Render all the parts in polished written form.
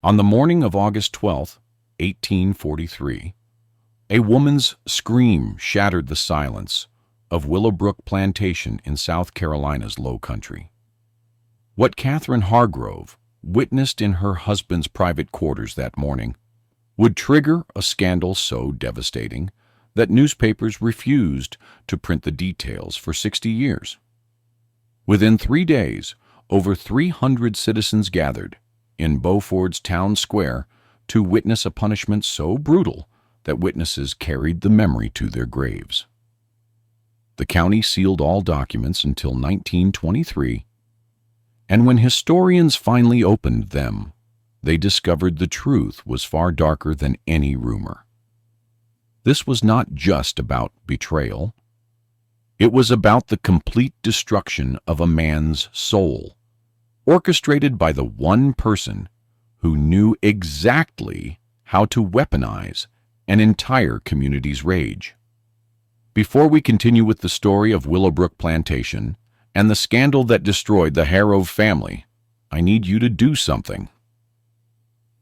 On the morning of August 12th, 1843, a woman's scream shattered the silence of Willowbrook Plantation in South Carolina's Low Country. What Catherine Hargrove witnessed in her husband's private quarters that morning would trigger a scandal so devastating that newspapers refused to print the details for 60 years. Within 3 days, over 300 citizens gathered in Beauford's town square to witness a punishment so brutal that witnesses carried the memory to their graves. The county sealed all documents until 1923, and when historians finally opened them, they discovered the truth was far darker than any rumor. This was not just about betrayal. It was about the complete destruction of a man's soul, orchestrated by the one person who knew exactly how to weaponize an entire community's rage. Before we continue with the story of Willowbrook Plantation and the scandal that destroyed the Hargrove family, I need you to do something.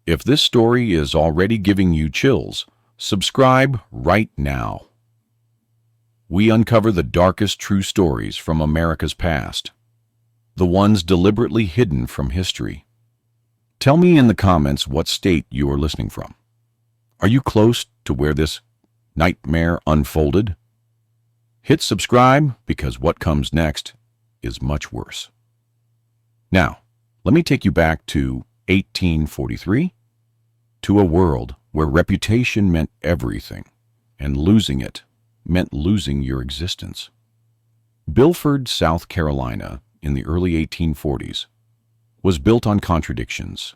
If this story is already giving you chills, subscribe right now. We uncover the darkest true stories from America's past, the ones deliberately hidden from history. Tell me in the comments what state you are listening from. Are you close to where this nightmare unfolded? Hit subscribe because what comes next is much worse. Now, let me take you back to 1843, to a world where reputation meant everything, and losing it meant losing your existence. Bilford, South Carolina, in the early 1840s, was built on contradictions.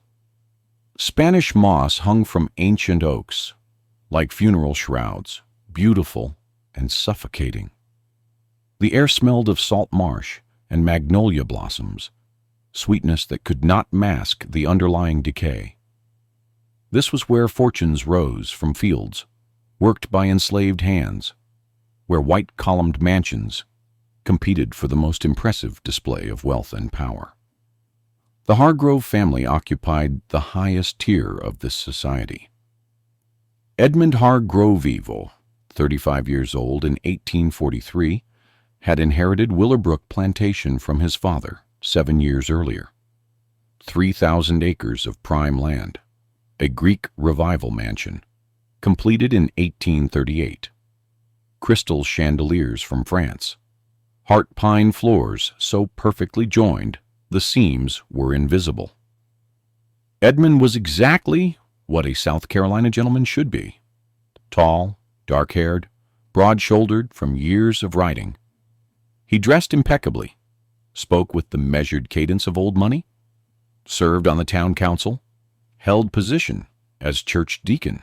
Spanish moss hung from ancient oaks, like funeral shrouds, beautiful and suffocating. The air smelled of salt marsh and magnolia blossoms, sweetness that could not mask the underlying decay. This was where fortunes rose from fields worked by enslaved hands, where white-columned mansions competed for the most impressive display of wealth and power. The Hargrove family occupied the highest tier of this society. Edmund Hargrove, 35 years old in 1843, had inherited Willowbrook Plantation from his father 7 years earlier. 3,000 acres of prime land, a Greek revival mansion, completed in 1838. Crystal chandeliers from France, heart pine floors so perfectly joined the seams were invisible. Edmund was exactly what a South Carolina gentleman should be. Tall, dark-haired, broad-shouldered from years of riding. He dressed impeccably, spoke with the measured cadence of old money, served on the town council, held position as church deacon.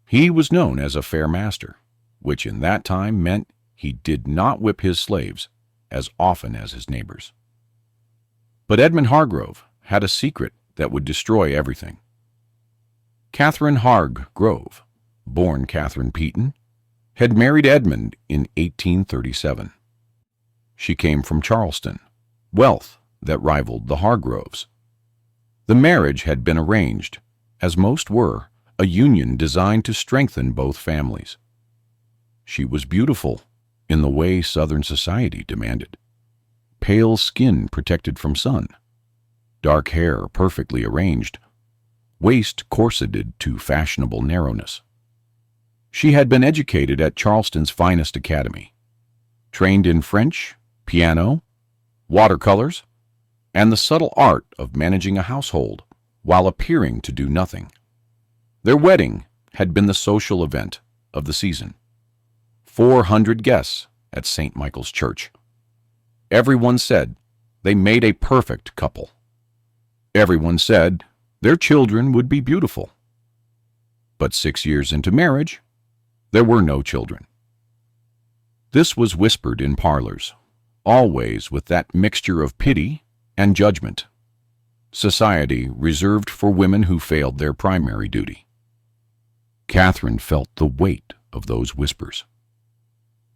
He was known as a fair master, which in that time meant he did not whip his slaves as often as his neighbors. But Edmund Hargrove had a secret that would destroy everything. Catherine Hargrove, born Catherine Peaton, had married Edmund in 1837. She came from Charleston, wealth that rivaled the Hargroves. The marriage had been arranged, as most were, a union designed to strengthen both families. She was beautiful in the way Southern society demanded. Pale skin protected from sun, dark hair perfectly arranged, waist corseted to fashionable narrowness. She had been educated at Charleston's finest academy, trained in French, piano, watercolors, and the subtle art of managing a household while appearing to do nothing. Their wedding had been the social event of the season. 400 guests at St. Michael's Church. Everyone said they made a perfect couple. Everyone said their children would be beautiful. But 6 years into marriage, there were no children. This was whispered in parlors, always with that mixture of pity and judgment. Society reserved for women who failed their primary duty. Catherine felt the weight of those whispers.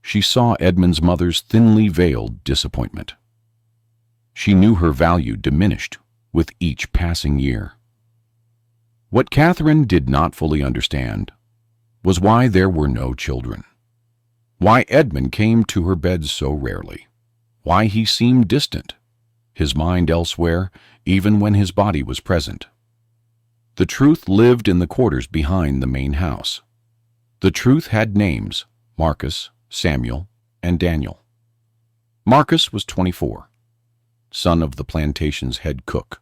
She saw Edmund's mother's thinly veiled disappointment. She knew her value diminished with each passing year. What Catherine did not fully understand was why there were no children, why Edmund came to her bed so rarely, why he seemed distant, his mind elsewhere even when his body was present. The truth lived in the quarters behind the main house. The truth had names: Marcus, Samuel, and Daniel. Marcus was 24, son of the plantation's head cook.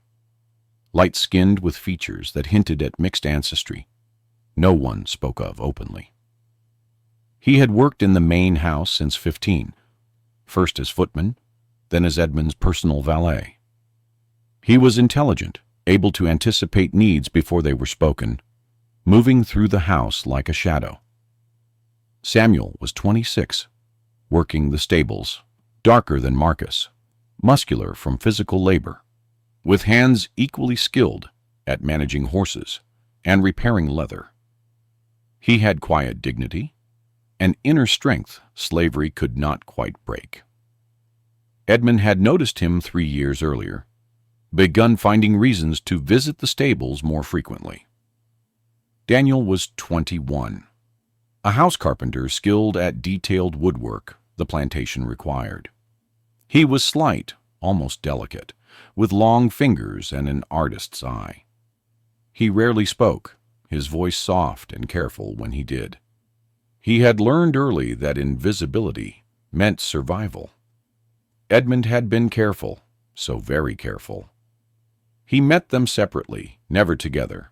Light-skinned with features that hinted at mixed ancestry, no one spoke of openly. He had worked in the main house since 15, first as footman, then as Edmund's personal valet. He was intelligent, able to anticipate needs before they were spoken, moving through the house like a shadow. Samuel was 26, working the stables, darker than Marcus, muscular from physical labor, with hands equally skilled at managing horses and repairing leather. He had quiet dignity, an inner strength slavery could not quite break. Edmund had noticed him 3 years earlier, begun finding reasons to visit the stables more frequently. Daniel was 21, a house carpenter skilled at detailed woodwork the plantation required. He was slight, almost delicate, with long fingers and an artist's eye. He rarely spoke, his voice soft and careful when he did. He had learned early that invisibility meant survival. Edmund had been careful, so very careful. He met them separately, never together,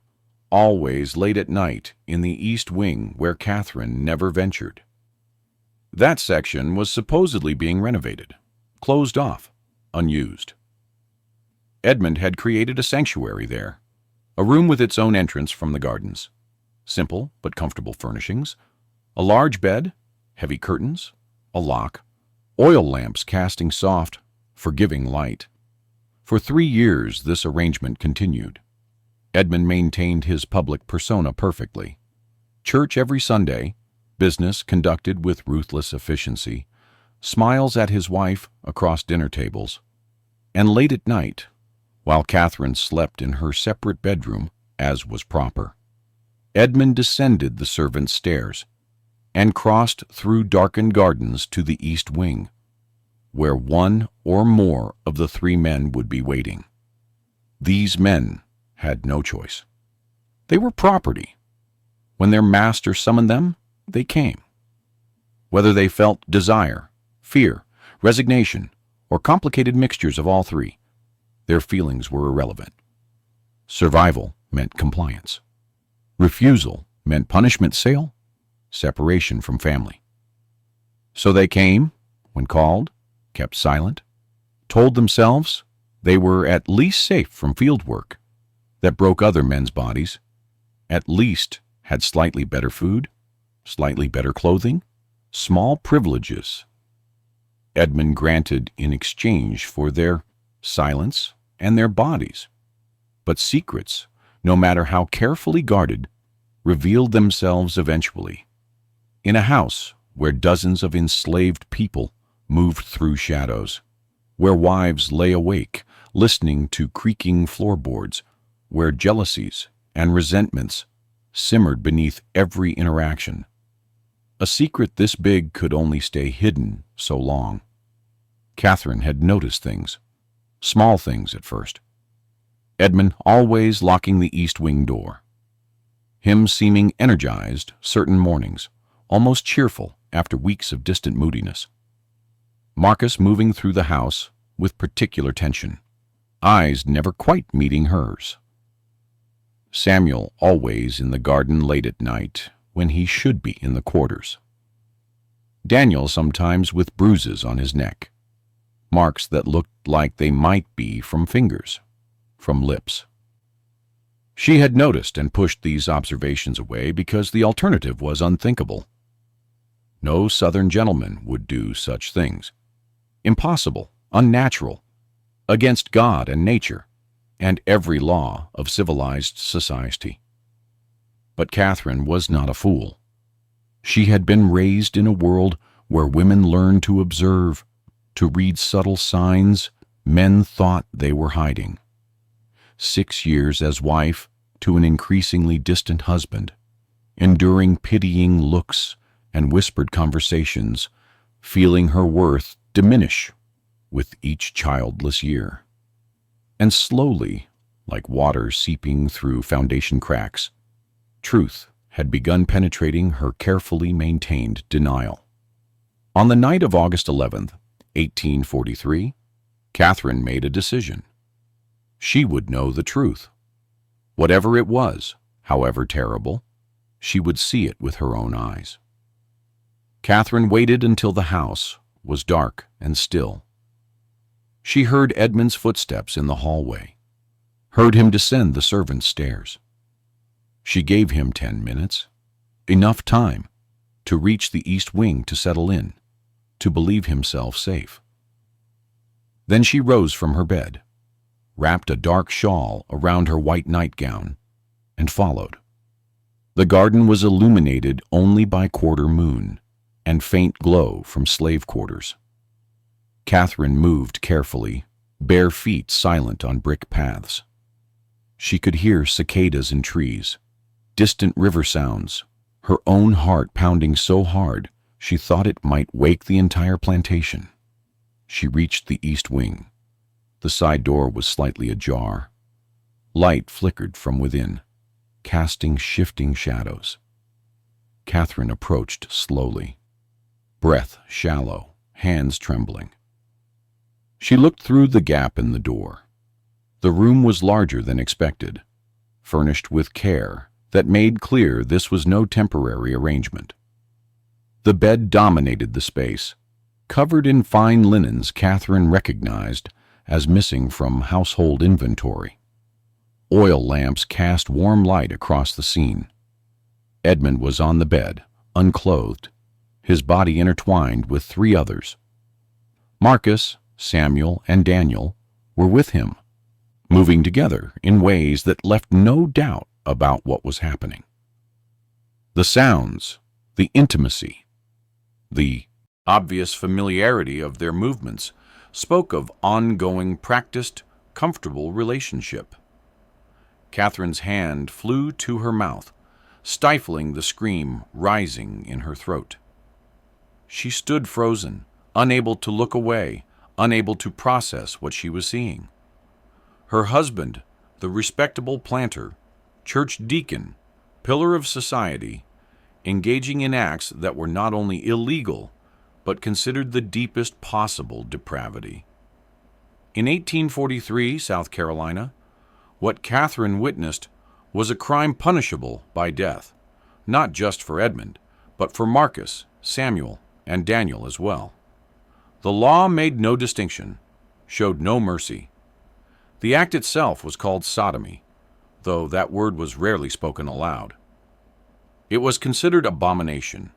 always late at night in the east wing where Catherine never ventured. That section was supposedly being renovated, closed off, unused. Edmund had created a sanctuary there, a room with its own entrance from the gardens, simple but comfortable furnishings, a large bed, heavy curtains, a lock, oil lamps casting soft, forgiving light. For 3 years this arrangement continued. Edmund maintained his public persona perfectly. Church every Sunday, business conducted with ruthless efficiency, smiles at his wife across dinner tables, and late at night, while Catherine slept in her separate bedroom, as was proper, Edmund descended the servants' stairs and crossed through darkened gardens to the east wing, where one or more of the 3 men would be waiting. These men had no choice. They were property. When their master summoned them, they came. Whether they felt desire, fear, resignation, or complicated mixtures of all 3, their feelings were irrelevant. Survival meant compliance. Refusal meant punishment, sale, separation from family. So they came, when called, kept silent, told themselves they were at least safe from field work that broke other men's bodies, at least had slightly better food, slightly better clothing, small privileges. Edmund granted in exchange for their silence and their bodies. But secrets, no matter how carefully guarded, revealed themselves eventually. In a house where dozens of enslaved people moved through shadows, where wives lay awake listening to creaking floorboards, where jealousies and resentments simmered beneath every interaction. A secret this big could only stay hidden so long. Catherine had noticed things, small things at first. Edmund always locking the east wing door. Him seeming energized certain mornings, almost cheerful after weeks of distant moodiness. Marcus moving through the house with particular tension, eyes never quite meeting hers. Samuel always in the garden late at night when he should be in the quarters. Daniel sometimes with bruises on his neck, marks that looked like they might be from fingers, from lips. She had noticed and pushed these observations away because the alternative was unthinkable. No Southern gentleman would do such things. Impossible, unnatural, against God and nature, and every law of civilized society. But Catherine was not a fool. She had been raised in a world where women learned to observe, to read subtle signs men thought they were hiding. 6 years as wife to an increasingly distant husband, enduring pitying looks and whispered conversations, feeling her worth diminish with each childless year. And slowly, like water seeping through foundation cracks, truth had begun penetrating her carefully maintained denial. On the night of August 11th, 1843, Catherine made a decision. She would know the truth. Whatever it was, however terrible, she would see it with her own eyes. Catherine waited until the house was dark and still. She heard Edmund's footsteps in the hallway, heard him descend the servants' stairs. She gave him 10 minutes, enough time to reach the east wing to settle in, to believe himself safe. Then she rose from her bed, wrapped a dark shawl around her white nightgown, and followed. The garden was illuminated only by quarter moon and faint glow from slave quarters. Catherine moved carefully, bare feet silent on brick paths. She could hear cicadas in trees, distant river sounds, her own heart pounding so hard she thought it might wake the entire plantation. She reached the east wing. The side door was slightly ajar. Light flickered from within, casting shifting shadows. Catherine approached slowly, breath shallow, hands trembling. She looked through the gap in the door. The room was larger than expected, furnished with care that made clear this was no temporary arrangement. The bed dominated the space, covered in fine linens Catherine recognized as missing from household inventory. Oil lamps cast warm light across the scene. Edmund was on the bed, unclothed, his body intertwined with 3 others. Marcus, Samuel, and Daniel were with him, moving together in ways that left no doubt about what was happening. The sounds, the intimacy, the obvious familiarity of their movements spoke of ongoing, practiced, comfortable relationship. Catherine's hand flew to her mouth, stifling the scream rising in her throat. She stood frozen, unable to look away, unable to process what she was seeing. Her husband, the respectable planter, church deacon, pillar of society, engaging in acts that were not only illegal, but considered the deepest possible depravity. In 1843, South Carolina, what Catherine witnessed was a crime punishable by death, not just for Edmund, but for Marcus, Samuel, and Daniel as well. The law made no distinction, showed no mercy. The act itself was called sodomy, though that word was rarely spoken aloud. It was considered abomination,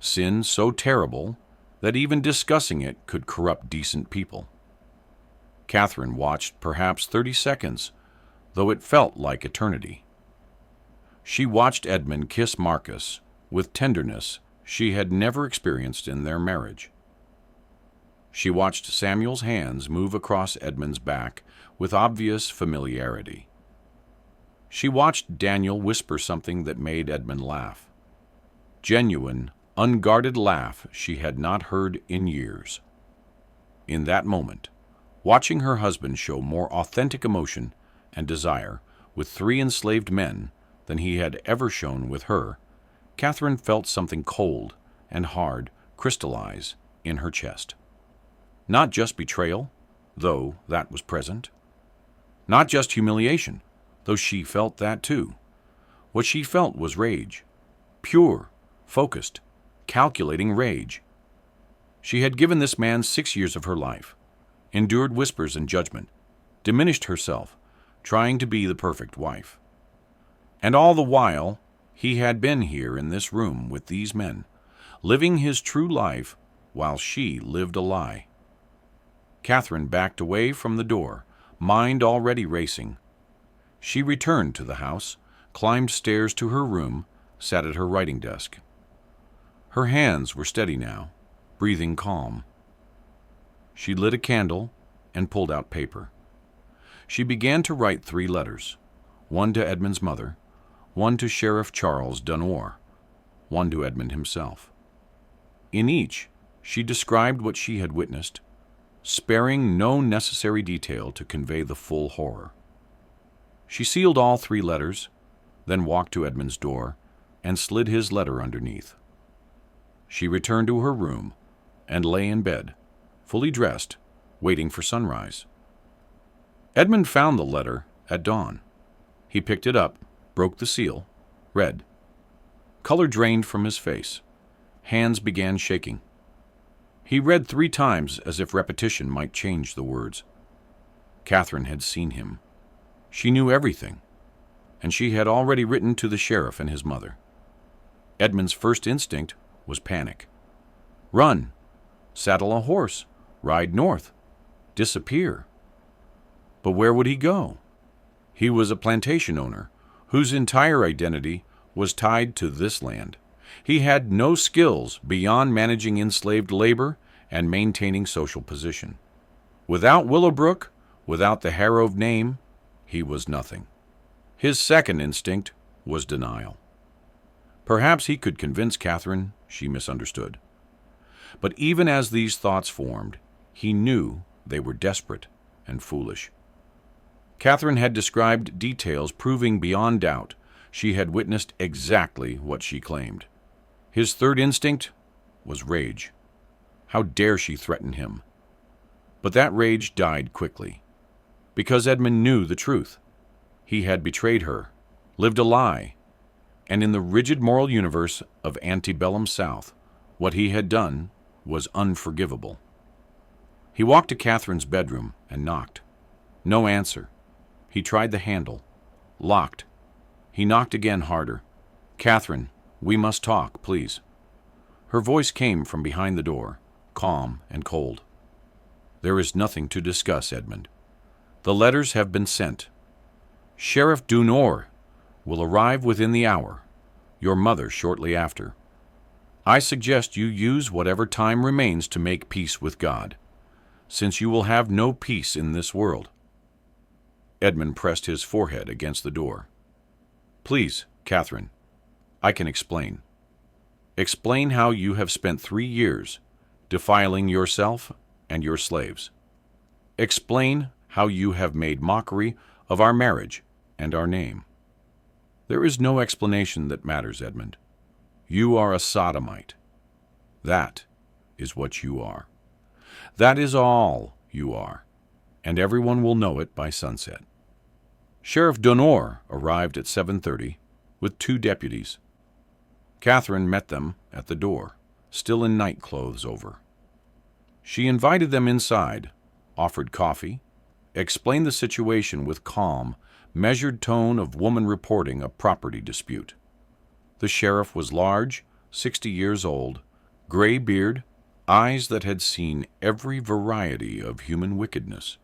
sin so terrible that even discussing it could corrupt decent people. Catherine watched perhaps 30 seconds, though it felt like eternity. She watched Edmund kiss Marcus with tenderness she had never experienced in their marriage. She watched Samuel's hands move across Edmund's back with obvious familiarity. She watched Daniel whisper something that made Edmund laugh. Genuine, unguarded laugh she had not heard in years. In that moment, watching her husband show more authentic emotion and desire with 3 enslaved men than he had ever shown with her, Catherine felt something cold and hard crystallize in her chest. Not just betrayal, though that was present. Not just humiliation, though she felt that too. What she felt was rage. Pure, focused, calculating rage. She had given this man 6 years of her life, endured whispers and judgment, diminished herself, trying to be the perfect wife. And all the while, he had been here in this room with these men, living his true life while she lived a lie. Catherine backed away from the door, mind already racing. She returned to the house, climbed stairs to her room, sat at her writing desk. Her hands were steady now, breathing calm. She lit a candle and pulled out paper. She began to write 3 letters, one to Edmund's mother, one to Sheriff Charles Dunor, one to Edmund himself. In each, she described what she had witnessed, sparing no necessary detail to convey the full horror. She sealed all 3 letters, then walked to Edmund's door and slid his letter underneath. She returned to her room and lay in bed, fully dressed, waiting for sunrise. Edmund found the letter at dawn. He picked it up, broke the seal, read. Color drained from his face. Hands began shaking. He read 3 times as if repetition might change the words. Catherine had seen him. She knew everything, and she had already written to the sheriff and his mother. Edmund's first instinct was panic. Run, saddle a horse, ride north, disappear. But where would he go? He was a plantation owner whose entire identity was tied to this land. He had no skills beyond managing enslaved labor and maintaining social position. Without Willowbrook, without the Harrowed name, he was nothing. His second instinct was denial. Perhaps he could convince Catherine she misunderstood. But even as these thoughts formed, he knew they were desperate and foolish. Catherine had described details proving beyond doubt she had witnessed exactly what she claimed. His third instinct was rage. How dare she threaten him? But that rage died quickly, because Edmund knew the truth. He had betrayed her, lived a lie, and in the rigid moral universe of antebellum South, what he had done was unforgivable. He walked to Catherine's bedroom and knocked. No answer. He tried the handle. Locked. He knocked again harder. Catherine, we must talk, please. Her voice came from behind the door, calm and cold. There is nothing to discuss, Edmund. The letters have been sent. Sheriff Dunor will arrive within the hour, your mother shortly after. I suggest you use whatever time remains to make peace with God, since you will have no peace in this world. Edmund pressed his forehead against the door. Please, Catherine, I can explain. Explain how you have spent 3 years defiling yourself and your slaves. Explain how you have made mockery of our marriage and our name. There is no explanation that matters, Edmund. You are a sodomite. That is what you are. That is all you are, and everyone will know it by sunset. Sheriff Dunor arrived at 7:30 with 2 deputies. Catherine met them at the door, still in night clothes over. She invited them inside, offered coffee, explained the situation with calm, measured tone of woman reporting a property dispute. The sheriff was large, 60 years old, gray beard, eyes that had seen every variety of human wickedness.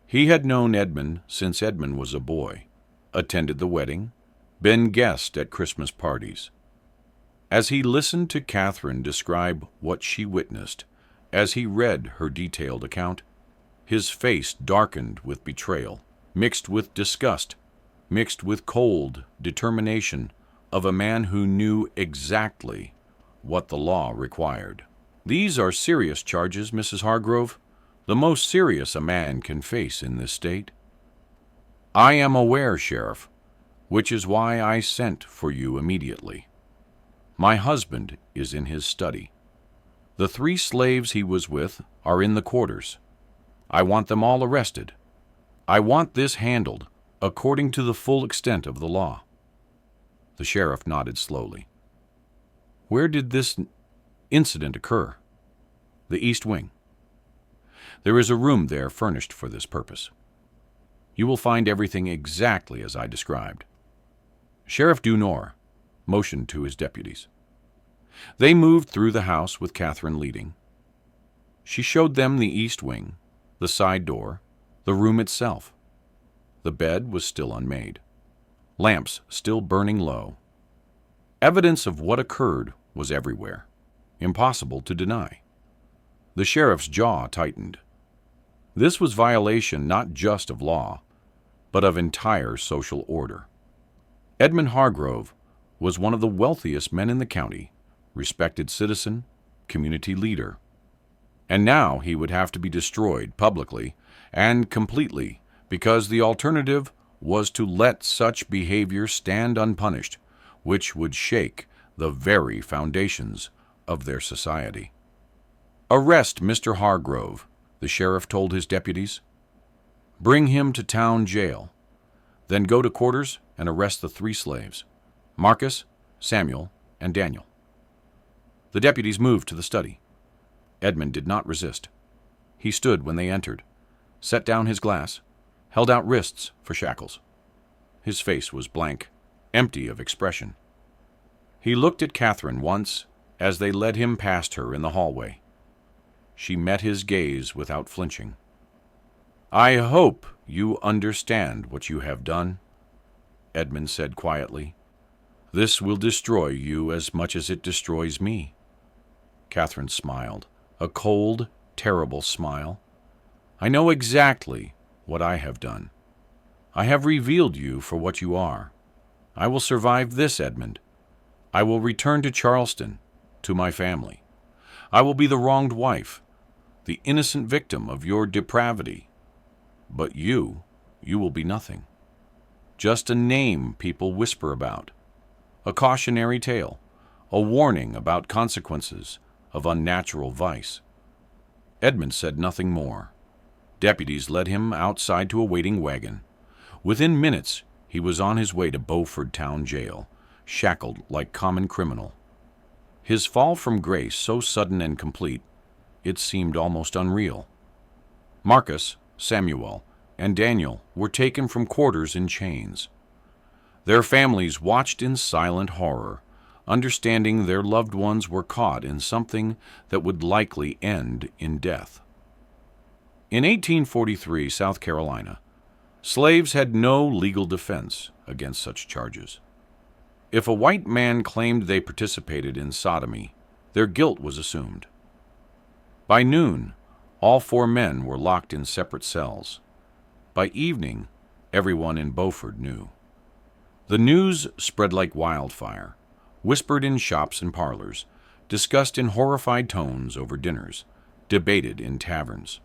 He had known Edmund since Edmund was a boy, attended the wedding, been guest at Christmas parties. As he listened to Catherine describe what she witnessed, as he read her detailed account, his face darkened with betrayal, mixed with disgust, mixed with cold determination of a man who knew exactly what the law required. These are serious charges, Mrs. Hargrove, the most serious a man can face in this state. I am aware, Sheriff, which is why I sent for you immediately. My husband is in his study. The 3 slaves he was with are in the quarters. I want them all arrested. I want this handled according to the full extent of the law. The sheriff nodded slowly. Where did this incident occur? The East Wing. There is a room there furnished for this purpose. You will find everything exactly as I described. Sheriff Dunor motioned to his deputies. They moved through the house with Catherine leading. She showed them the East Wing, the side door, the room itself. The bed was still unmade. Lamps still burning low. Evidence of what occurred was everywhere. Impossible to deny. The sheriff's jaw tightened. This was violation not just of law, but of entire social order. Edmund Hargrove was one of the wealthiest men in the county, respected citizen, community leader. And now he would have to be destroyed publicly and completely because the alternative was to let such behavior stand unpunished, which would shake the very foundations of their society. "Arrest Mr. Hargrove," the sheriff told his deputies. "Bring him to town jail. Then go to quarters and arrest the 3 slaves, Marcus, Samuel, and Daniel." The deputies moved to the study. Edmund did not resist. He stood when they entered, set down his glass, held out wrists for shackles. His face was blank, empty of expression. He looked at Catherine once as they led him past her in the hallway. She met his gaze without flinching. "I hope you understand what you have done," Edmund said quietly. "This will destroy you as much as it destroys me." Catherine smiled, a cold, terrible smile. "I know exactly what I have done. I have revealed you for what you are. I will survive this, Edmund. I will return to Charleston, to my family. I will be the wronged wife, the innocent victim of your depravity. But you will be nothing. Just a name people whisper about, a cautionary tale, a warning about consequences of unnatural vice." Edmund said nothing more. Deputies led him outside to a waiting wagon. Within minutes, he was on his way to Beaufort Town Jail, shackled like common criminal. His fall from grace so sudden and complete, it seemed almost unreal. Marcus, Samuel, and Daniel were taken from quarters in chains. Their families watched in silent horror, understanding their loved ones were caught in something that would likely end in death. In 1843, South Carolina, slaves had no legal defense against such charges. If a white man claimed they participated in sodomy, their guilt was assumed. By noon, all 4 men were locked in separate cells. By evening, everyone in Beaufort knew. The news spread like wildfire, whispered in shops and parlors, discussed in horrified tones over dinners, debated in taverns.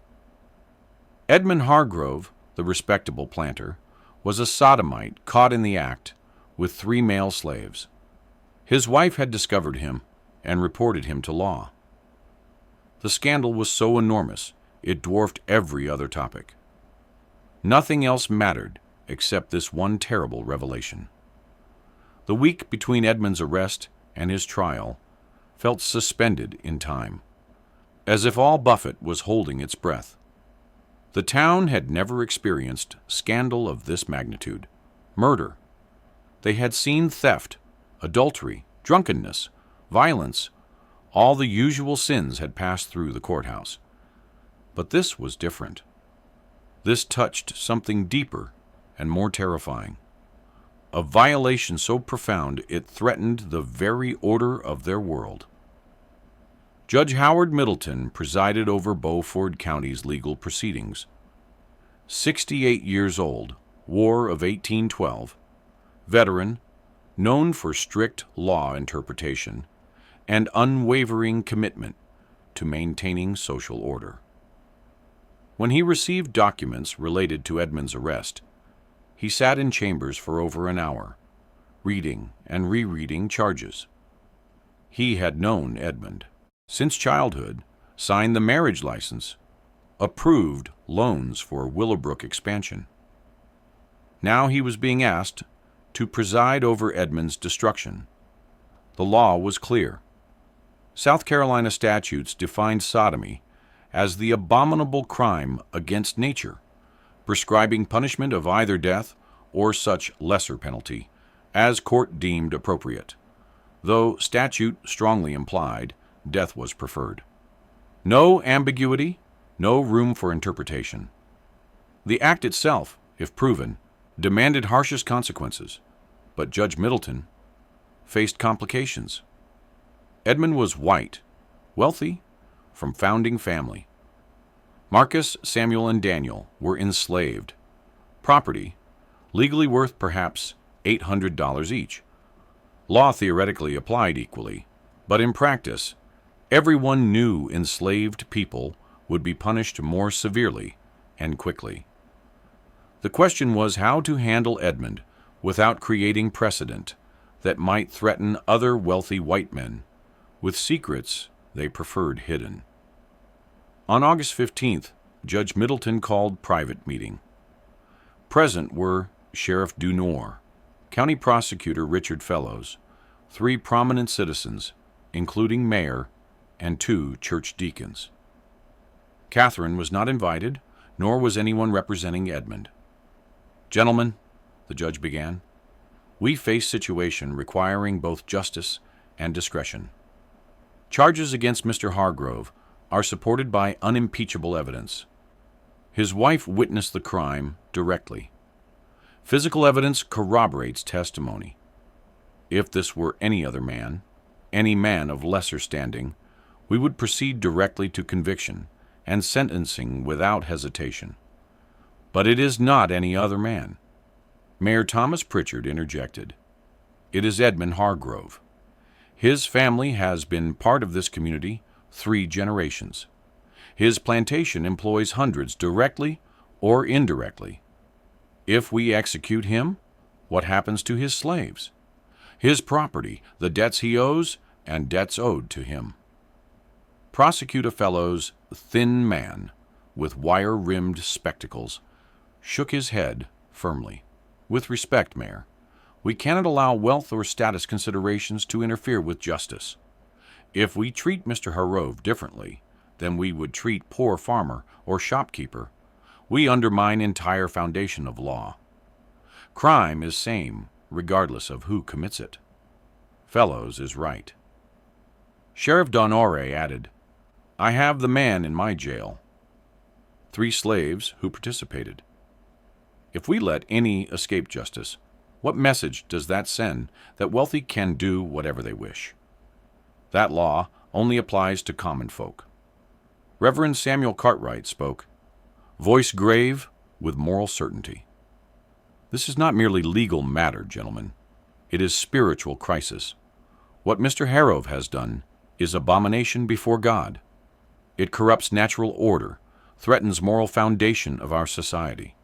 Edmund Hargrove, the respectable planter, was a sodomite caught in the act with 3 male slaves. His wife had discovered him and reported him to law. The scandal was so enormous, it dwarfed every other topic. Nothing else mattered except this one terrible revelation. The week between Edmund's arrest and his trial felt suspended in time, as if all Buffett was holding its breath. The town had never experienced scandal of this magnitude. Murder. They had seen theft, adultery, drunkenness, violence. All the usual sins had passed through the courthouse. But this was different. This touched something deeper and more terrifying. A violation so profound it threatened the very order of their world. Judge Howard Middleton presided over Beaufort County's legal proceedings. 68 years old, War of 1812, veteran, known for strict law interpretation and unwavering commitment to maintaining social order. When he received documents related to Edmund's arrest, he sat in chambers for over an hour, reading and rereading charges. He had known Edmund since childhood, signed the marriage license, approved loans for Willowbrook expansion. Now he was being asked to preside over Edmund's destruction. The law was clear. South Carolina statutes defined sodomy as the abominable crime against nature, prescribing punishment of either death or such lesser penalty as court deemed appropriate, though statute strongly implied death was preferred. No ambiguity, no room for interpretation. The act itself, if proven, demanded harshest consequences, but Judge Middleton faced complications. Edmund was white, wealthy, from founding family. Marcus, Samuel, and Daniel were enslaved. Property, legally worth perhaps $800 each. Law theoretically applied equally, but in practice, everyone knew enslaved people would be punished more severely and quickly. The question was how to handle Edmund without creating precedent that might threaten other wealthy white men with secrets they preferred hidden. On August 15th, Judge Middleton called private meeting. Present were Sheriff Dunor, County Prosecutor Richard Fellows, 3 prominent citizens, including Mayor and 2 church deacons. Catherine was not invited, nor was anyone representing Edmund. "Gentlemen," the judge began, "we face situation requiring both justice and discretion. Charges against Mr. Hargrove are supported by unimpeachable evidence. His wife witnessed the crime directly. Physical evidence corroborates testimony. If this were any other man, any man of lesser standing, we would proceed directly to conviction and sentencing without hesitation. But it is not any other man." Mayor Thomas Pritchard interjected. "It is Edmund Hargrove. His family has been part of this community 3 generations. His plantation employs hundreds directly or indirectly. If we execute him, what happens to his slaves, his property, the debts he owes, and debts owed to him?" Prosecutor Fellows' thin man, with wire-rimmed spectacles, shook his head firmly. "With respect, Mayor, we cannot allow wealth or status considerations to interfere with justice. If we treat Mr. Hargrove differently than we would treat poor farmer or shopkeeper, we undermine entire foundation of law. Crime is same regardless of who commits it. Fellows is right." Sheriff Donore added, "I have the man in my jail." 3 slaves who participated. If we let any escape justice, what message does that send that wealthy can do whatever they wish? That law only applies to common folk. Reverend Samuel Cartwright spoke, voice grave with moral certainty. "This is not merely legal matter, gentlemen. It is spiritual crisis. What Mr. Hargrove has done is abomination before God. It corrupts natural order, threatens moral foundation of our society.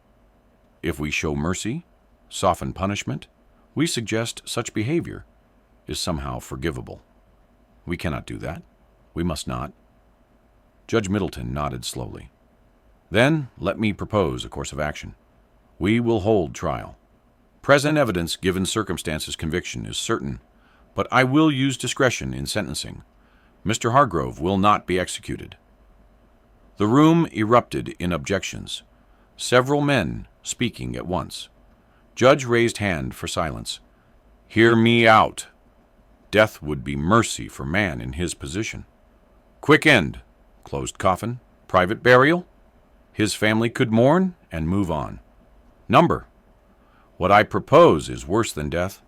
If we show mercy, soften punishment, we suggest such behavior is somehow forgivable. We cannot do that. We must not." Judge Middleton nodded slowly. "Then let me propose a course of action. We will hold trial. Present evidence given circumstances conviction is certain, but I will use discretion in sentencing. Mr. Hargrove will not be executed." The room erupted in objections, several men speaking at once. Judge raised hand for silence. "Hear me out. Death would be mercy for man in his position. Quick end, closed coffin, private burial. His family could mourn and move on. Number. What I propose is worse than death.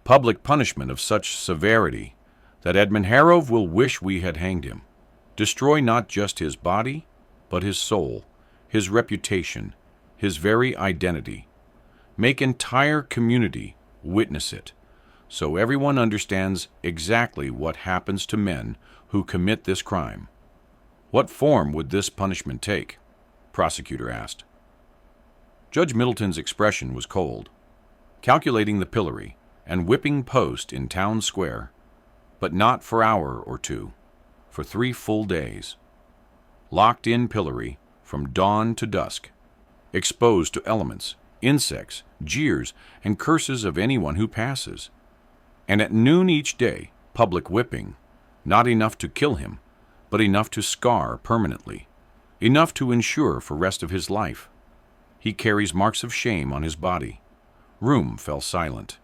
Public punishment of such severity that Edmund Hargrove will wish we had hanged him. Destroy not just his body, but his soul, his reputation, his very identity. Make entire community witness it, so everyone understands exactly what happens to men who commit this crime." "What form would this punishment take?" Prosecutor asked. Judge Middleton's expression was cold, calculating the pillory and whipping post in town square, but not for hour or two, for 3 full days. Locked in pillory from dawn to dusk, exposed to elements, insects, jeers, and curses of anyone who passes. And at noon each day, public whipping, not enough to kill him, but enough to scar permanently, enough to ensure for rest of his life. He carries marks of shame on his body. Room fell silent.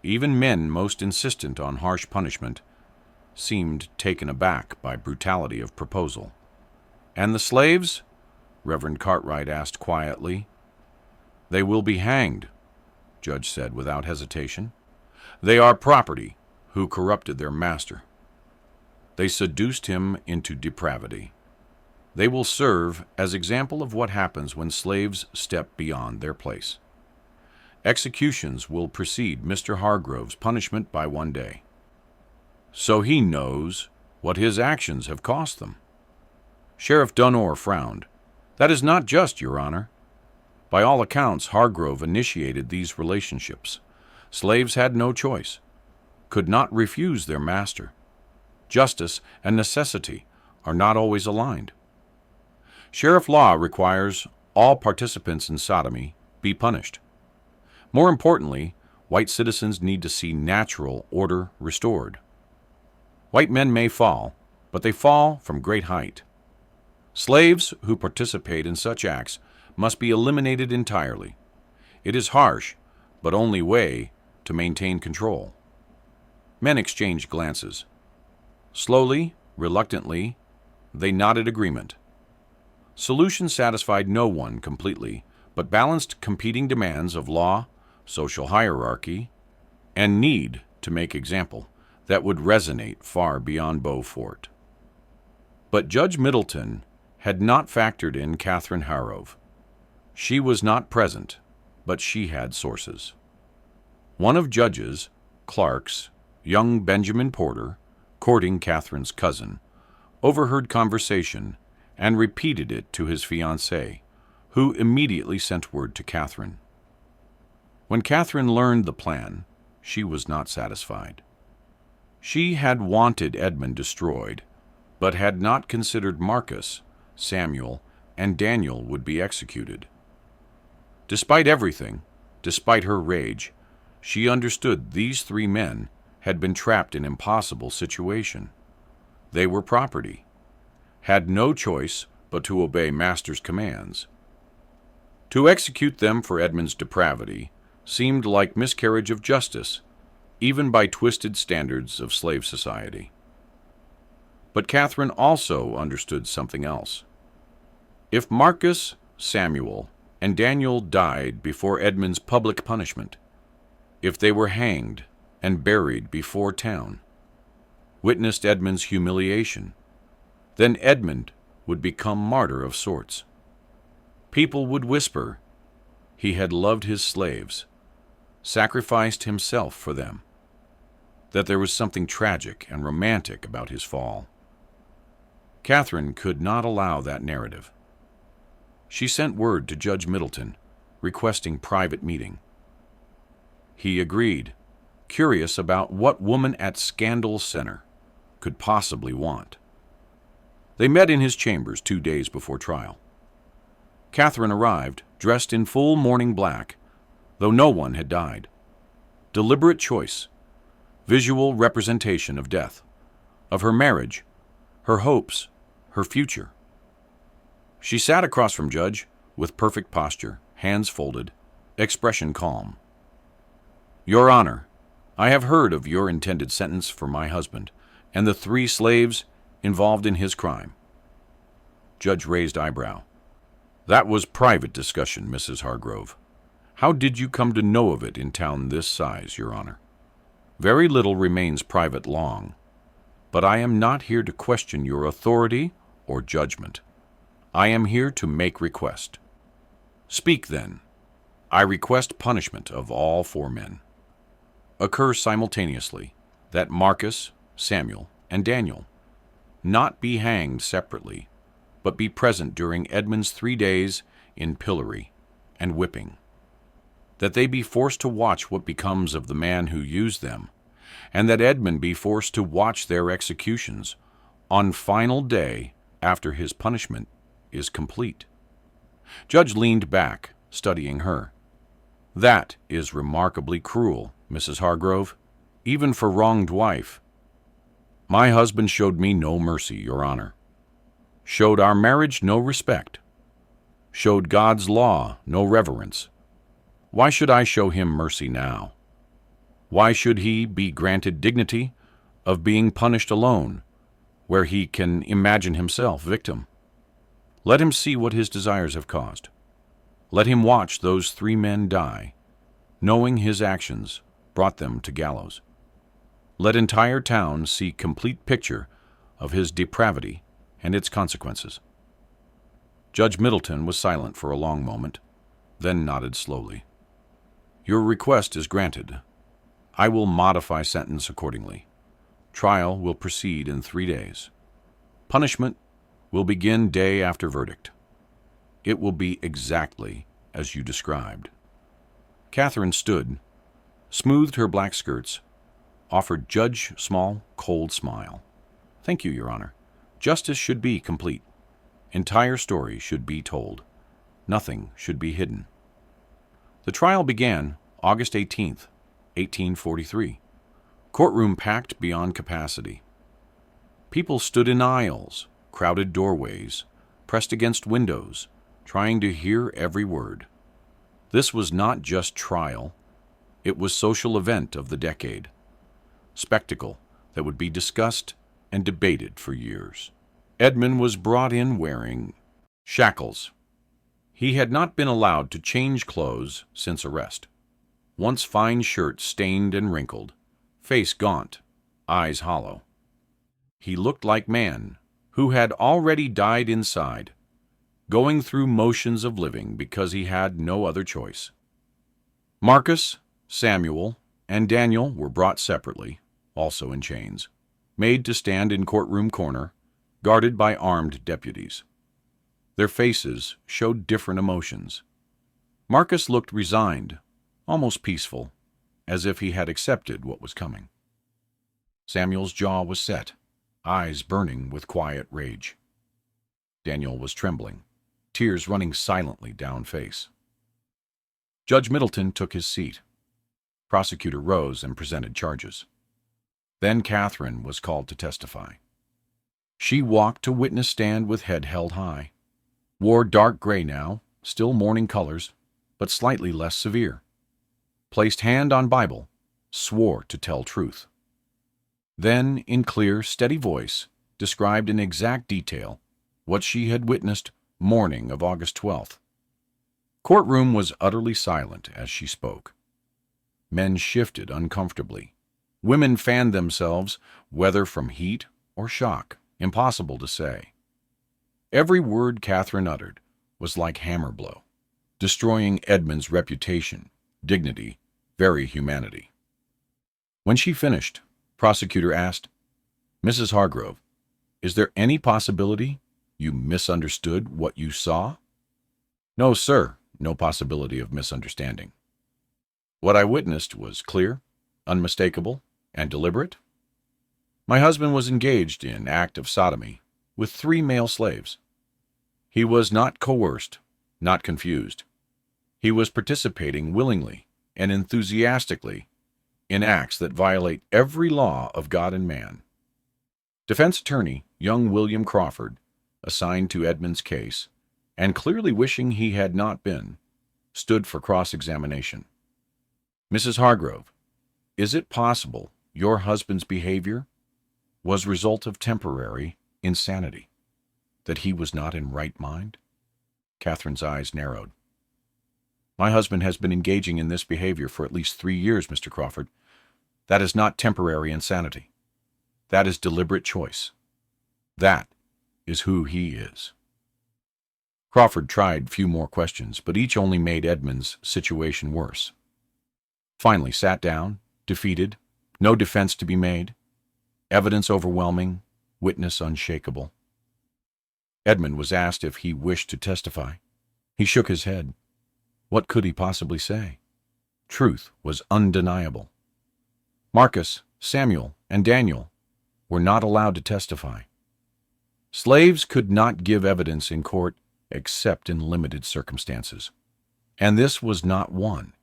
Even men most insistent on harsh punishment seemed taken aback by brutality of proposal. "And the slaves?" Reverend Cartwright asked quietly. "They will be hanged," Judge said without hesitation. "They are property who corrupted their master. They seduced him into depravity. They will serve as example of what happens when slaves step beyond their place. Executions will precede Mr. Hargrove's punishment by 1 day. So he knows what his actions have cost them. Sheriff Dunor frowned. That is not just, Your Honor. By all accounts, Hargrove initiated these relationships. Slaves had no choice, could not refuse their master. Justice and necessity are not always aligned. Sheriff law requires all participants in sodomy be punished. More importantly, white citizens need to see natural order restored. White men may fall, but they fall from great height. Slaves who participate in such acts must be eliminated entirely. It is harsh, but only way to maintain control. Men exchanged glances. Slowly, reluctantly, they nodded agreement. Solution satisfied no one completely, but balanced competing demands of law, social hierarchy, and need to make example that would resonate far beyond Beaufort. But Judge Middleton had not factored in Catherine Hargrove. She was not present, but she had sources. One of Judge's, Clark's, young Benjamin Porter, courting Catherine's cousin, overheard conversation and repeated it to his fiancée, who immediately sent word to Catherine. When Catherine learned the plan, she was not satisfied. She had wanted Edmund destroyed, but had not considered Marcus, Samuel, and Daniel would be executed. Despite everything, despite her rage, she understood these 3 men had been trapped in an impossible situation. They were property, had no choice but to obey master's commands. To execute them for Edmund's depravity seemed like miscarriage of justice, even by twisted standards of slave society. But Catherine also understood something else. If Marcus, Samuel, and Daniel died before Edmund's public punishment, if they were hanged and buried before town, witnessed Edmund's humiliation, then Edmund would become martyr of sorts. People would whisper he had loved his slaves, sacrificed himself for them, that there was something tragic and romantic about his fall. Catherine could not allow that narrative. She sent word to Judge Middleton, requesting private meeting. He agreed, curious about what woman at Scandal Center could possibly want. They met in his chambers 2 days before trial. Catherine arrived, dressed in full mourning black, though no one had died. Deliberate choice, visual representation of death, of her marriage, her hopes, her future. She sat across from Judge with perfect posture, hands folded, expression calm. Your Honor, I have heard of your intended sentence for my husband and the 3 slaves involved in his crime. Judge raised eyebrow. That was private discussion, Mrs. Hargrove. How did you come to know of it in town this size, Your Honor? Very little remains private long, but I am not here to question your authority or judgment. I am here to make request. Speak, then. I request punishment of all 4 men. Occur simultaneously, that Marcus, Samuel, and Daniel not be hanged separately, but be present during Edmund's 3 days in pillory and whipping, that they be forced to watch what becomes of the man who used them, and that Edmund be forced to watch their executions on final day after his punishment is complete. Judge leaned back, studying her. That is remarkably cruel, Mrs. Hargrove, even for wronged wife. My husband showed me no mercy, Your Honor. Showed our marriage no respect. Showed God's law no reverence. Why should I show him mercy now? Why should he be granted dignity of being punished alone, where he can imagine himself victim? Let him see what his desires have caused. Let him watch those 3 men die, knowing his actions brought them to gallows. Let entire town see complete picture of his depravity and its consequences. Judge Middleton was silent for a long moment, then nodded slowly. Your request is granted. I will modify sentence accordingly. Trial will proceed in 3 days. Punishment will begin day after verdict. It will be exactly as you described. Catherine stood, smoothed her black skirts, offered Judge small, cold smile. Thank you, Your Honor. Justice should be complete. Entire story should be told. Nothing should be hidden. The trial began August 18th, 1843. Courtroom packed beyond capacity. People stood in aisles, crowded doorways, pressed against windows, trying to hear every word. This was not just trial, it was social event of the decade. Spectacle that would be discussed and debated for years. Edmund was brought in wearing shackles. He had not been allowed to change clothes since arrest. Once fine shirt stained and wrinkled, face gaunt, eyes hollow. He looked like man who had already died inside, going through motions of living because he had no other choice. Marcus, Samuel, and Daniel were brought separately, also in chains, made to stand in courtroom corner, guarded by armed deputies. Their faces showed different emotions. Marcus looked resigned, almost peaceful, as if he had accepted what was coming. Samuel's jaw was set, eyes burning with quiet rage. Daniel was trembling, tears running silently down face. Judge Middleton took his seat. Prosecutor rose and presented charges. Then Catherine was called to testify. She walked to witness stand with head held high, wore dark gray now, still mourning colors, but slightly less severe. Placed hand on Bible, swore to tell truth. Then, in clear, steady voice, described in exact detail what she had witnessed morning of August 12th. Courtroom was utterly silent as she spoke. Men shifted uncomfortably. Women fanned themselves, whether from heat or shock, impossible to say. Every word Catherine uttered was like hammer blow, destroying Edmund's reputation, dignity, very humanity. When she finished, prosecutor asked, "Mrs. Hargrove, is there any possibility you misunderstood what you saw?" "No, sir, no possibility of misunderstanding. What I witnessed was clear, unmistakable, and deliberate. My husband was engaged in act of sodomy with 3 male slaves. He was not coerced, not confused. He was participating willingly and enthusiastically in acts that violate every law of God and man. Defense attorney, young William Crawford, assigned to Edmund's case, and clearly wishing he had not been, stood for cross-examination. Mrs. Hargrove, is it possible your husband's behavior was result of temporary insanity, that he was not in right mind?" Catherine's eyes narrowed. "My husband has been engaging in this behavior for at least 3 years, Mr. Crawford. That is not temporary insanity. That is deliberate choice. That is who he is." Crawford tried few more questions, but each only made Edmund's situation worse. Finally sat down, defeated, no defense to be made, evidence overwhelming, witness unshakable. Edmund was asked if he wished to testify. He shook his head. What could he possibly say? Truth was undeniable. Marcus, Samuel, and Daniel were not allowed to testify. Slaves could not give evidence in court except in limited circumstances, and this was not one.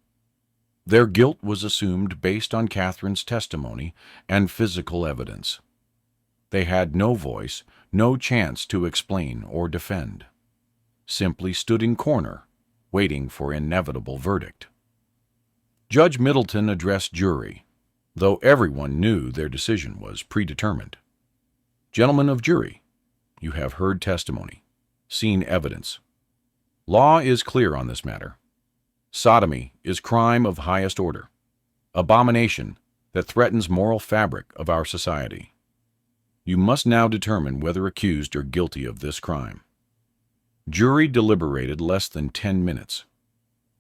Their guilt was assumed based on Catherine's testimony and physical evidence. They had no voice, no chance to explain or defend. Simply stood in corner, waiting for inevitable verdict. Judge Middleton addressed jury, though everyone knew their decision was predetermined. "Gentlemen of jury, you have heard testimony, seen evidence. Law is clear on this matter. Sodomy is crime of highest order, abomination that threatens moral fabric of our society. You must now determine whether accused are guilty of this crime." Jury deliberated less than 10 minutes.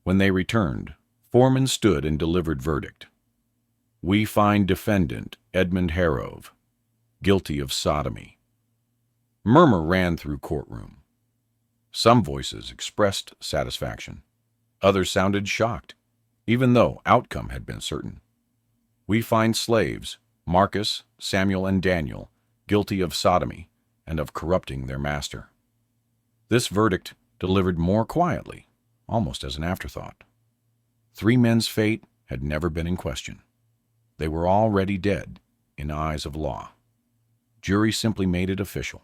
When they returned, Foreman stood and delivered verdict. We find defendant Edmund Harrove guilty of sodomy. Murmur ran through courtroom. Some voices expressed satisfaction. Others sounded shocked, even though outcome had been certain. We find slaves, Marcus, Samuel, and Daniel, guilty of sodomy and of corrupting their master. This verdict delivered more quietly, almost as an afterthought. 3 men's fate had never been in question. They were already dead in eyes of law. Jury simply made it official.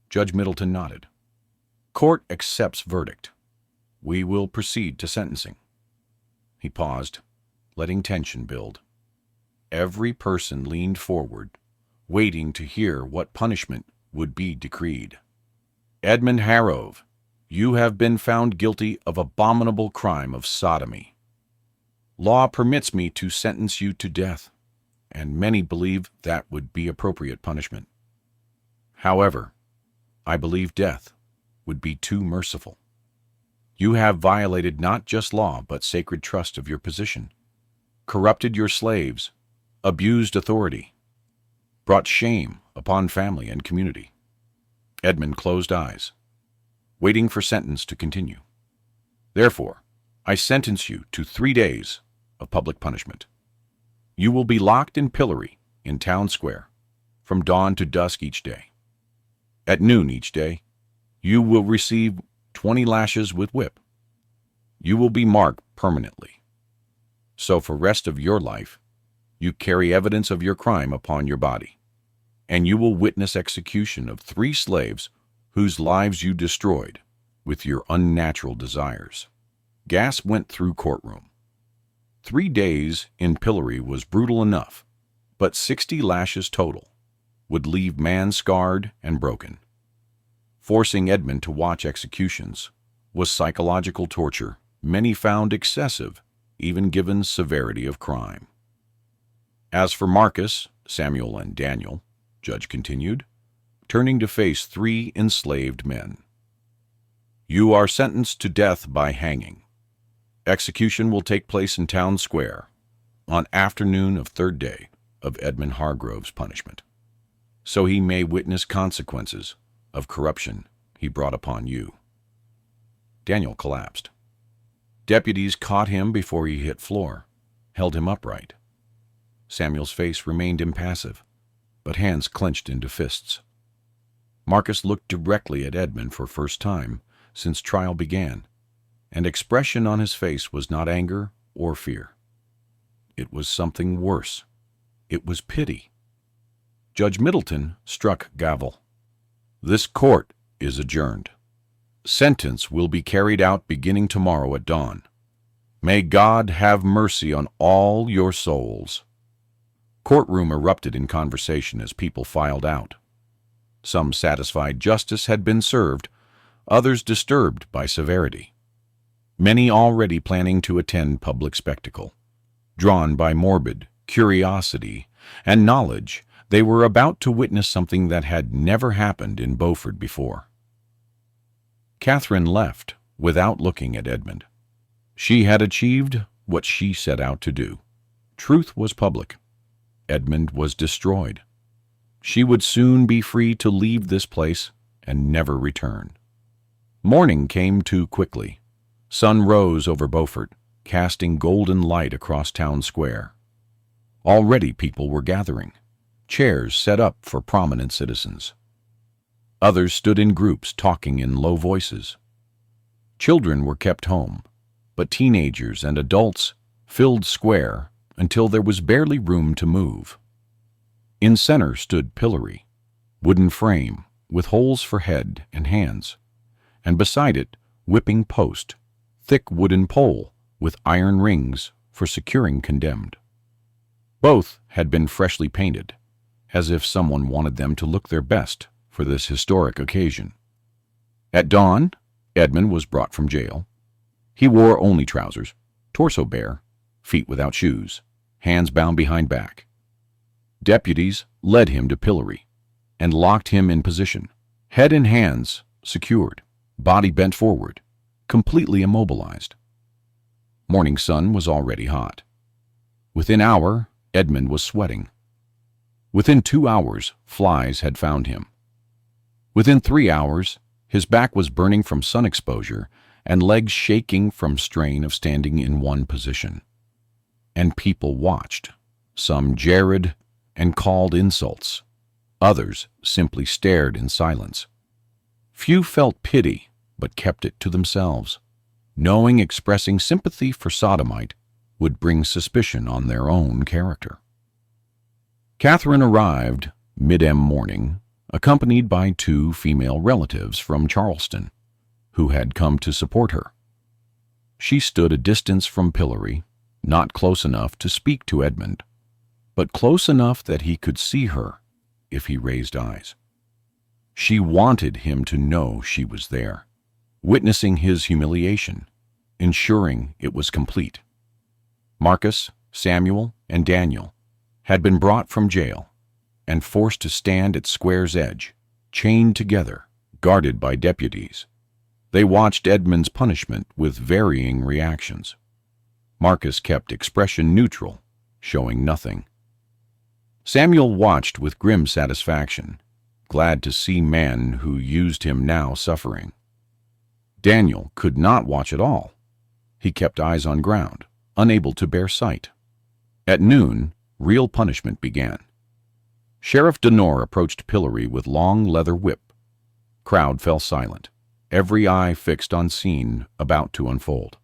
Judge Middleton nodded. Court accepts verdict. We will proceed to sentencing. He paused, letting tension build. Every person leaned forward, waiting to hear what punishment would be decreed. Edmund Harrove, you have been found guilty of abominable crime of sodomy. Law permits me to sentence you to death, and many believe that would be appropriate punishment. However, I believe death would be too merciful. You have violated not just law but sacred trust of your position, corrupted your slaves, abused authority, brought shame upon family and community. Edmund closed eyes, waiting for sentence to continue. Therefore, I sentence you to 3 days of public punishment. You will be locked in pillory in town square from dawn to dusk each day. At noon each day, you will receive 20 lashes with whip. You will be marked permanently. So for rest of your life, you carry evidence of your crime upon your body, and you will witness execution of 3 slaves whose lives you destroyed with your unnatural desires. Gas went through courtroom. 3 days in pillory was brutal enough, but 60 lashes total would leave man scarred and broken. Forcing Edmund to watch executions was psychological torture many found excessive, even given severity of crime. As for Marcus, Samuel, and Daniel, Judge continued, turning to face 3 enslaved men. You are sentenced to death by hanging. Execution will take place in town square on afternoon of 3rd day of Edmund Hargrove's punishment, so he may witness consequences of corruption he brought upon you. Daniel collapsed. Deputies caught him before he hit floor, held him upright. Samuel's face remained impassive, but hands clenched into fists. Marcus looked directly at Edmund for first time since trial began, and expression on his face was not anger or fear. It was something worse. It was pity. Judge Middleton struck gavel. This court is adjourned. Sentence will be carried out beginning tomorrow at dawn. May God have mercy on all your souls. Courtroom erupted in conversation as people filed out. Some satisfied justice had been served, others disturbed by severity. Many already planning to attend public spectacle. Drawn by morbid curiosity and knowledge, they were about to witness something that had never happened in Beaufort before. Catherine left without looking at Edmund. She had achieved what she set out to do. Truth was public. Edmund was destroyed. She would soon be free to leave this place and never return. Morning came too quickly. Sun rose over Beaufort, casting golden light across town square. Already people were gathering, chairs set up for prominent citizens. Others stood in groups talking in low voices. Children were kept home, but teenagers and adults filled square until there was barely room to move. In center stood pillory, wooden frame with holes for head and hands, and beside it whipping post, thick wooden pole with iron rings for securing condemned. Both had been freshly painted, as if someone wanted them to look their best for this historic occasion. At dawn, Edmund was brought from jail. He wore only trousers, torso bare, feet without shoes, hands bound behind back. Deputies led him to pillory and locked him in position, head and hands secured, body bent forward, completely immobilized. Morning sun was already hot. Within an hour, Edmund was sweating. Within 2 hours, flies had found him. Within 3 hours, his back was burning from sun exposure and legs shaking from strain of standing in one position. And people watched. Some jeered and called insults. Others simply stared in silence. Few felt pity, but kept it to themselves, knowing expressing sympathy for Sodomite would bring suspicion on their own character. Catherine arrived mid-m morning, accompanied by 2 female relatives from Charleston, who had come to support her. She stood a distance from Pillory, not close enough to speak to Edmund, but close enough that he could see her if he raised eyes. She wanted him to know she was there, witnessing his humiliation, ensuring it was complete. Marcus, Samuel, and Daniel had been brought from jail and forced to stand at square's edge, chained together, guarded by deputies. They watched Edmund's punishment with varying reactions. Marcus kept expression neutral, showing nothing. Samuel watched with grim satisfaction, glad to see men who used him now suffering. Daniel could not watch at all. He kept eyes on ground, unable to bear sight. At noon, real punishment began. Sheriff Denore approached Pillory with long leather whip. Crowd fell silent, every eye fixed on scene about to unfold.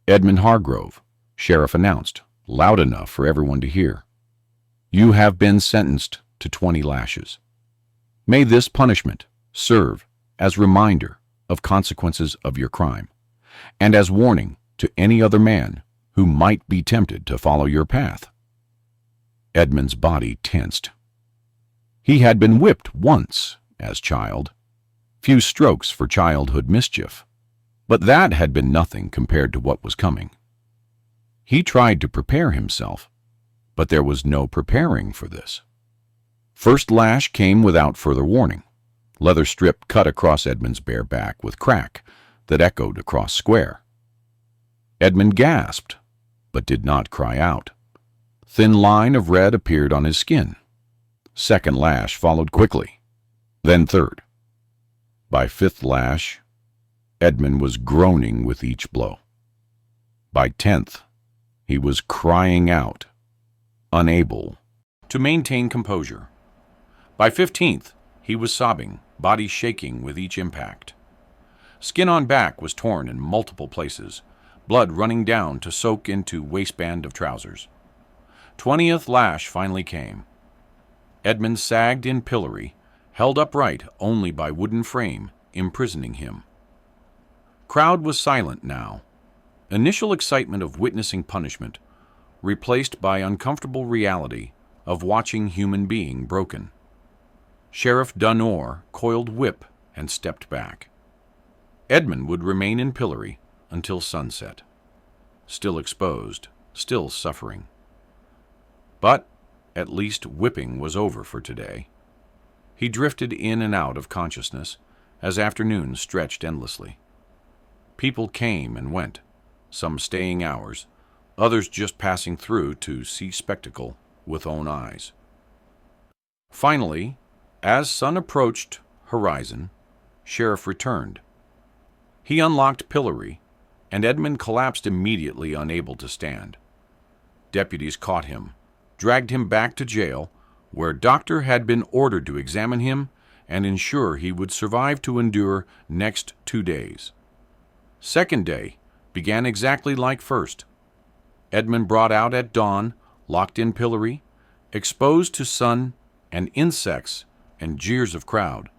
Edmund Hargrove, sheriff announced, loud enough for everyone to hear. You have been sentenced to 20 lashes. May this punishment serve as reminder of consequences of your crime, and as warning to any other man who might be tempted to follow your path. Edmund's body tensed. He had been whipped once as child. Few strokes for childhood mischief, but that had been nothing compared to what was coming. He tried to prepare himself, but there was no preparing for this. First lash came without further warning. Leather strip cut across Edmund's bare back with crack that echoed across square. Edmund gasped, but did not cry out. Thin line of red appeared on his skin. Second lash followed quickly, then third. By 5th lash, Edmund was groaning with each blow. By 10th, he was crying out, unable to maintain composure. By 15th, he was sobbing, body shaking with each impact. Skin on back was torn in multiple places, blood running down to soak into waistband of trousers. 20th lash finally came. Edmund sagged in Pillory, held upright only by wooden frame, imprisoning him. Crowd was silent now. Initial excitement of witnessing punishment, replaced by uncomfortable reality of watching human being broken. Sheriff Denore coiled whip and stepped back. Edmund would remain in Pillory until sunset, still exposed, still suffering. But at least whipping was over for today. He drifted in and out of consciousness as afternoon stretched endlessly. People came and went, some staying hours, others just passing through to see spectacle with own eyes. Finally, as sun approached horizon, Sheriff returned. He unlocked Pillory, and Edmund collapsed immediately, unable to stand. Deputies caught him, dragged him back to jail, where doctor had been ordered to examine him and ensure he would survive to endure next 2 days. Second day began exactly like first. Edmund brought out at dawn, locked in Pillory, exposed to sun and insects and jeers of crowd.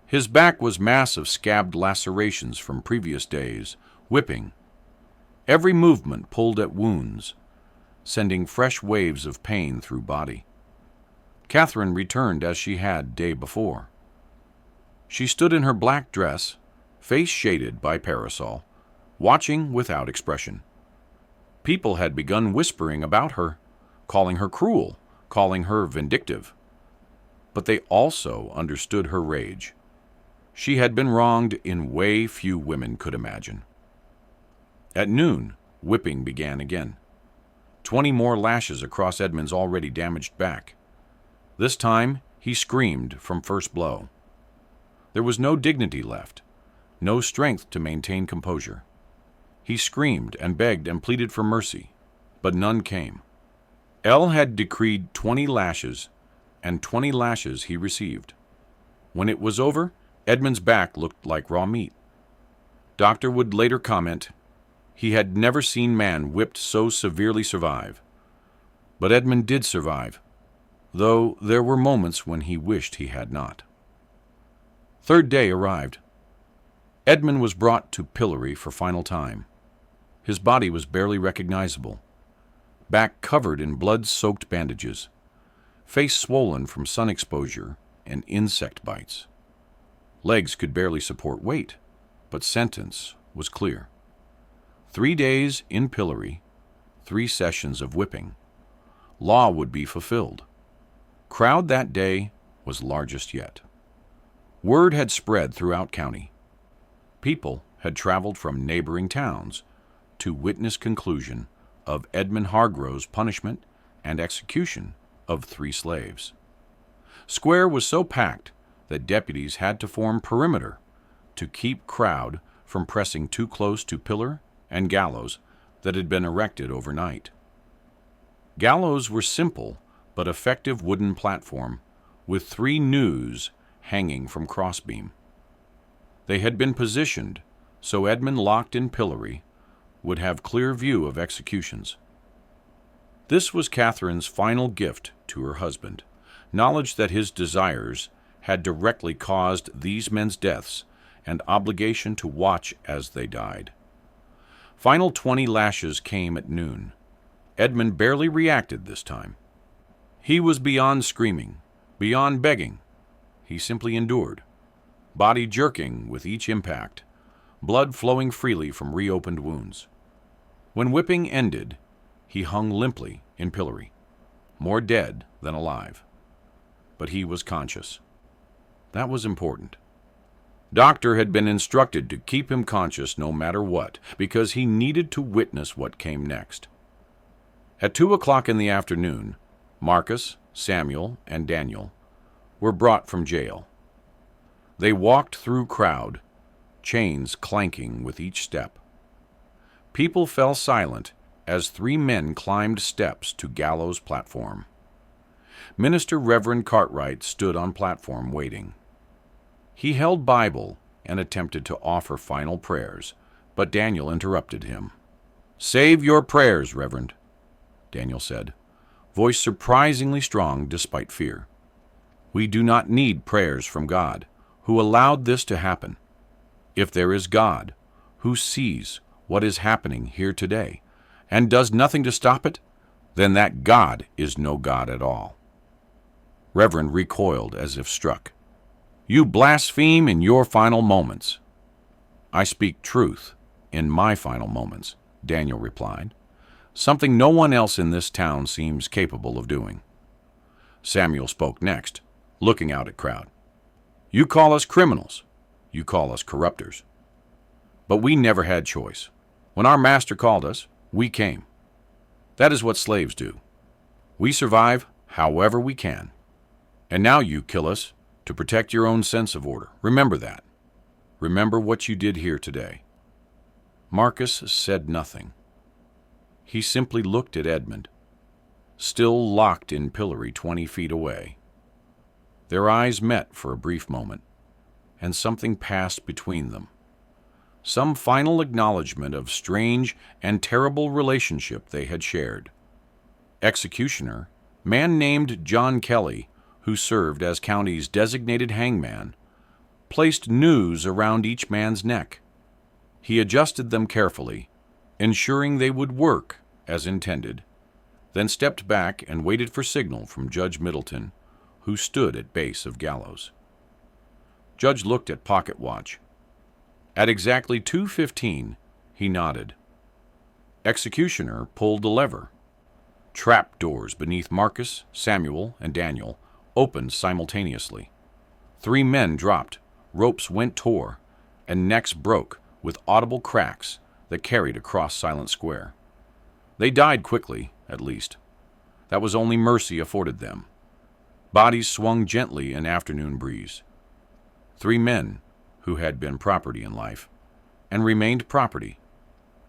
His back was massive scabbed lacerations from previous days, whipping. Every movement pulled at wounds, sending fresh waves of pain through body. Catherine returned as she had day before. She stood in her black dress, face shaded by parasol, watching without expression. People had begun whispering about her, calling her cruel, calling her vindictive. But they also understood her rage. She had been wronged in way few women could imagine. At noon, Whipping began again. 20 more lashes across Edmund's already damaged back. This time, he screamed from first blow. There was no dignity left, no strength to maintain composure. He screamed and begged and pleaded for mercy, but none came. El had decreed 20 lashes, and 20 lashes he received. When it was over, Edmund's back looked like raw meat. Doctor would later comment, he had never seen man whipped so severely survive. But Edmund did survive, though there were moments when he wished he had not. Third day arrived. Edmund was brought to pillory for final time. His body was barely recognizable, back covered in blood-soaked bandages, face swollen from sun exposure and insect bites. Legs could barely support weight, but sentence was clear. 3 days in pillory, 3 sessions of whipping. Law would be fulfilled. Crowd that day was largest yet. Word had spread throughout county. People had traveled from neighboring towns to witness conclusion of Edmund Hargrove's punishment and execution of 3 slaves. Square was so packed that deputies had to form perimeter to keep crowd from pressing too close to pillar and gallows that had been erected overnight. Gallows were simple but effective wooden platform with 3 nooses hanging from crossbeam. They had been positioned so Edmund, locked in pillory, would have clear view of executions. This was Catherine's final gift to her husband, knowledge that his desires had directly caused these men's deaths and obligation to watch as they died. Final 20 lashes came at noon. Edmund barely reacted this time. He was beyond screaming, beyond begging. He simply endured, body jerking with each impact, blood flowing freely from reopened wounds. When whipping ended, he hung limply in pillory, more dead than alive. But he was conscious. That was important. Doctor had been instructed to keep him conscious no matter what, because he needed to witness what came next. At 2 o'clock in the afternoon, Marcus, Samuel, and Daniel were brought from jail. They walked through crowd, chains clanking with each step. People fell silent as 3 men climbed steps to gallows platform. Minister Reverend Cartwright stood on platform waiting. He held Bible and attempted to offer final prayers, but Daniel interrupted him. "Save your prayers, Reverend," Daniel said, voice surprisingly strong despite fear. "We do not need prayers from God, who allowed this to happen. If there is God, who sees what is happening here today and does nothing to stop it, then that God is no God at all." Reverend recoiled as if struck. "You blaspheme in your final moments." "I speak truth in my final moments," Daniel replied, something no one else in this town seems capable of doing. Samuel spoke next, looking out at crowd. "You call us criminals. You call us corrupters. But we never had choice. When our master called us, we came. That is what slaves do. We survive however we can. And now you kill us to protect your own sense of order. Remember that. Remember what you did here today." Marcus said nothing. He simply looked at Edmund, still locked in pillory 20 feet away. Their eyes met for a brief moment, and something passed between them. Some final acknowledgement of strange and terrible relationship they had shared. Executioner, man named John Kelly, who served as county's designated hangman, placed nooses around each man's neck. He adjusted them carefully, ensuring they would work as intended, then stepped back and waited for signal from Judge Middleton, who stood at base of gallows. Judge looked at pocket watch. At exactly 2:15, he nodded. Executioner pulled the lever. Trap doors beneath Marcus, Samuel, and Daniel opened simultaneously. 3 men dropped, ropes went tore, and necks broke with audible cracks that carried across Silent Square. They died quickly, at least. That was only mercy afforded them. Bodies swung gently in afternoon breeze. 3 men who had been property in life, and remained property,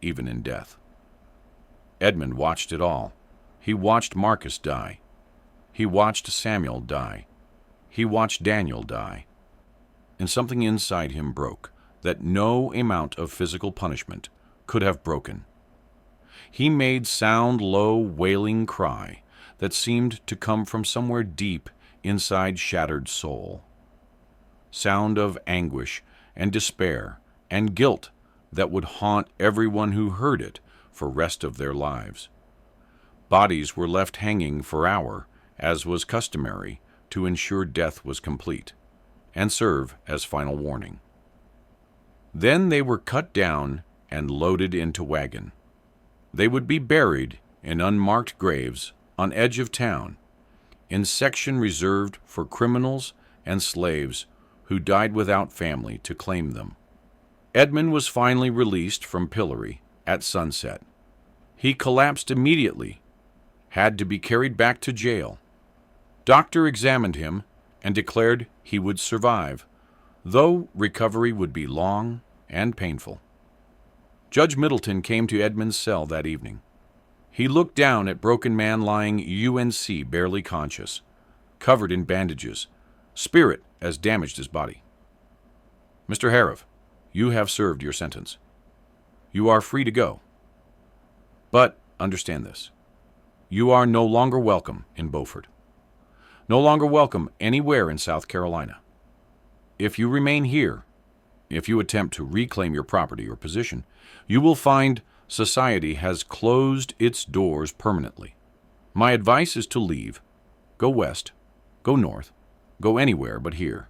even in death. Edmund watched it all. He watched Marcus die. He watched Samuel die. He watched Daniel die. And something inside him broke that no amount of physical punishment could have broken. He made sound, low, wailing cry that seemed to come from somewhere deep inside shattered soul. Sound of anguish and despair and guilt that would haunt everyone who heard it for rest of their lives. Bodies were left hanging for hours, as was customary, to ensure death was complete, and serve as final warning. Then they were cut down and loaded into wagon. They would be buried in unmarked graves on edge of town, in section reserved for criminals and slaves who died without family to claim them. Edmund was finally released from pillory at sunset. He collapsed immediately, had to be carried back to jail. Doctor examined him and declared he would survive, though recovery would be long and painful. Judge Middleton came to Edmund's cell that evening. He looked down at broken man lying UNC barely conscious, covered in bandages, spirit as damaged as body. "Mr. Harriff, you have served your sentence. You are free to go. But understand this. You are no longer welcome in Beaufort. No longer welcome anywhere in South Carolina. If you remain here, if you attempt to reclaim your property or position, you will find society has closed its doors permanently. My advice is to leave, go west, go north, go anywhere but here,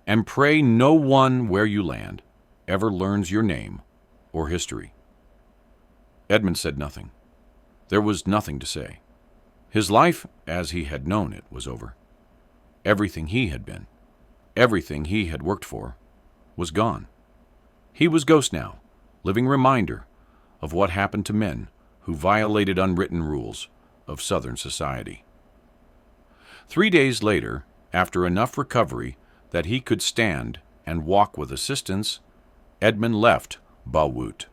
and pray no one where you land ever learns your name or history." Edmund said nothing. There was nothing to say. His life, as he had known it, was over. Everything he had been, everything he had worked for, was gone. He was ghost now, living reminder of what happened to men who violated unwritten rules of Southern society. 3 days later, after enough recovery that he could stand and walk with assistance, Edmund left Beaufort.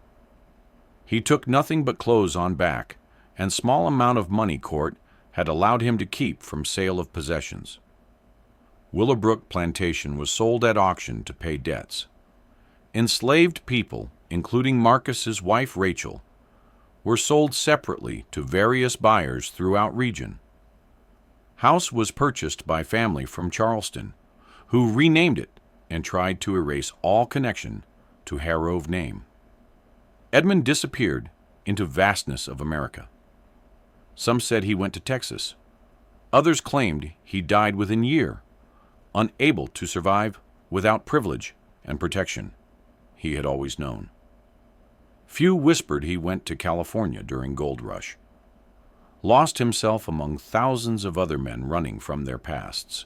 He took nothing but clothes on back, and small amount of money court had allowed him to keep from sale of possessions. Willowbrook Plantation was sold at auction to pay debts. Enslaved people, including Marcus's wife Rachel, were sold separately to various buyers throughout region. House was purchased by family from Charleston, who renamed it and tried to erase all connection to Harrove name. Edmund disappeared into vastness of America. Some said he went to Texas. Others claimed he died within a year, unable to survive without privilege and protection he had always known. Few whispered he went to California during Gold Rush, lost himself among thousands of other men running from their pasts.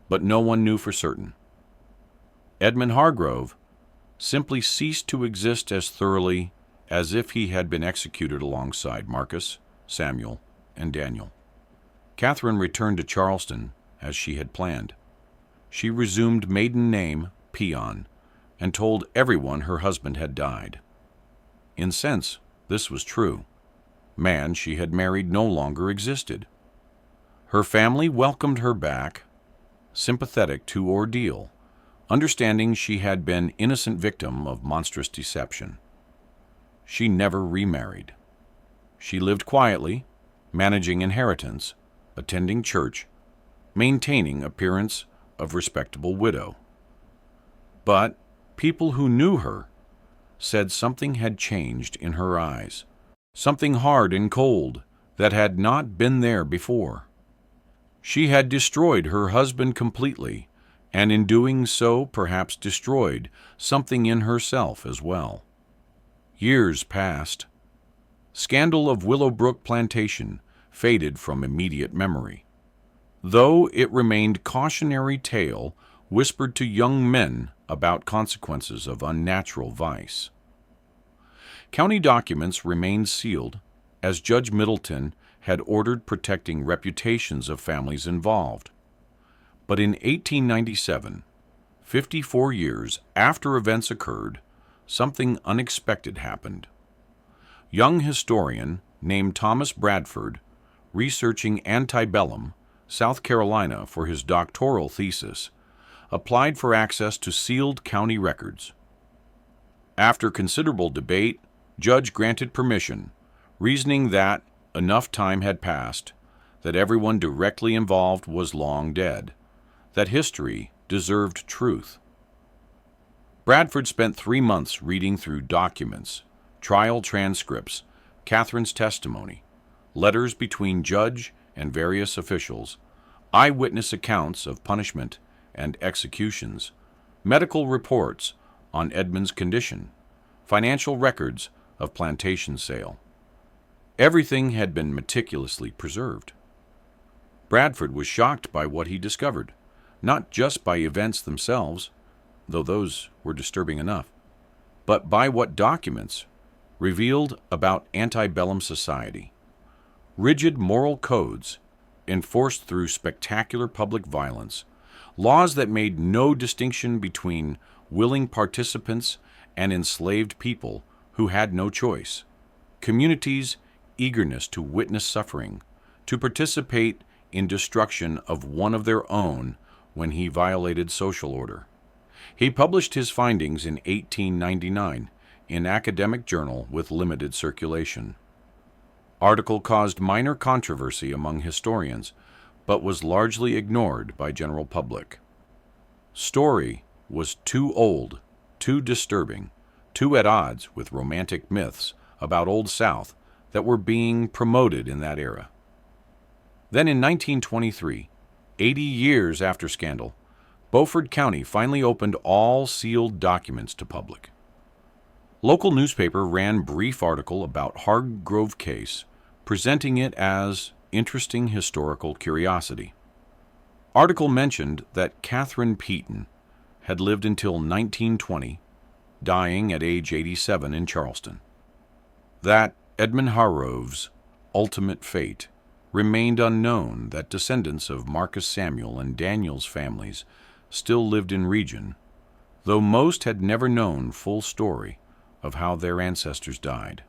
But no one knew for certain. Edmund Hargrove simply ceased to exist as thoroughly as if he had been executed alongside Marcus, Samuel, and Daniel. Catherine returned to Charleston as she had planned. She resumed maiden name Peon and told everyone her husband had died. In sense, this was true. Man she had married no longer existed. Her family welcomed her back, sympathetic to ordeal, understanding she had been innocent victim of monstrous deception. She never remarried. She lived quietly, managing inheritance, attending church, maintaining appearance of respectable widow. But people who knew her said something had changed in her eyes, something hard and cold that had not been there before. She had destroyed her husband completely, and in doing so perhaps destroyed something in herself as well. Years passed. Scandal of Willowbrook Plantation faded from immediate memory, though it remained cautionary tale whispered to young men about consequences of unnatural vice. County documents remained sealed, as Judge Middleton had ordered, protecting reputations of families involved. But in 1897, 54 years after events occurred, something unexpected happened. Young historian named Thomas Bradford, researching antebellum South Carolina for his doctoral thesis, applied for access to sealed county records. After considerable debate, Judge granted permission, reasoning that enough time had passed, that everyone directly involved was long dead, that history deserved truth. Bradford spent 3 months reading through documents, trial transcripts, Catherine's testimony, letters between judge and various officials, eyewitness accounts of punishment and executions, medical reports on Edmund's condition, financial records of plantation sale. Everything had been meticulously preserved. Bradford was shocked by what he discovered, not just by events themselves, though those were disturbing enough, but by what documents revealed about antebellum society. Rigid moral codes enforced through spectacular public violence, laws that made no distinction between willing participants and enslaved people who had no choice, communities' eagerness to witness suffering, to participate in destruction of one of their own when he violated social order. He published his findings in 1899 in Academic Journal with limited circulation. Article caused minor controversy among historians, but was largely ignored by general public. Story was too old, too disturbing, too at odds with romantic myths about Old South that were being promoted in that era. Then in 1923, 80 years after scandal, Beaufort County finally opened all sealed documents to public. Local newspaper ran brief article about Hargrove case, presenting it as interesting historical curiosity. Article mentioned that Catherine Peaton had lived until 1920, dying at age 87 in Charleston. That Edmund Hargrove's ultimate fate remained unknown, that descendants of Marcus Samuel and Daniel's families still lived in region, though most had never known full story of how their ancestors died.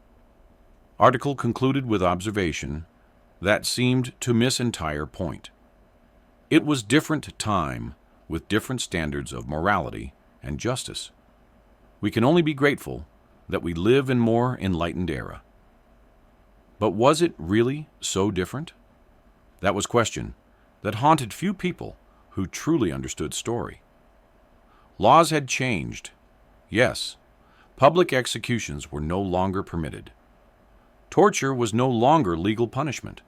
Article concluded with observation that seemed to miss entire point. It was different time with different standards of morality and justice. We can only be grateful that we live in more enlightened era. But was it really so different? That was question that haunted few people who truly understood story. Laws had changed. Yes, public executions were no longer permitted. Torture was no longer legal punishment.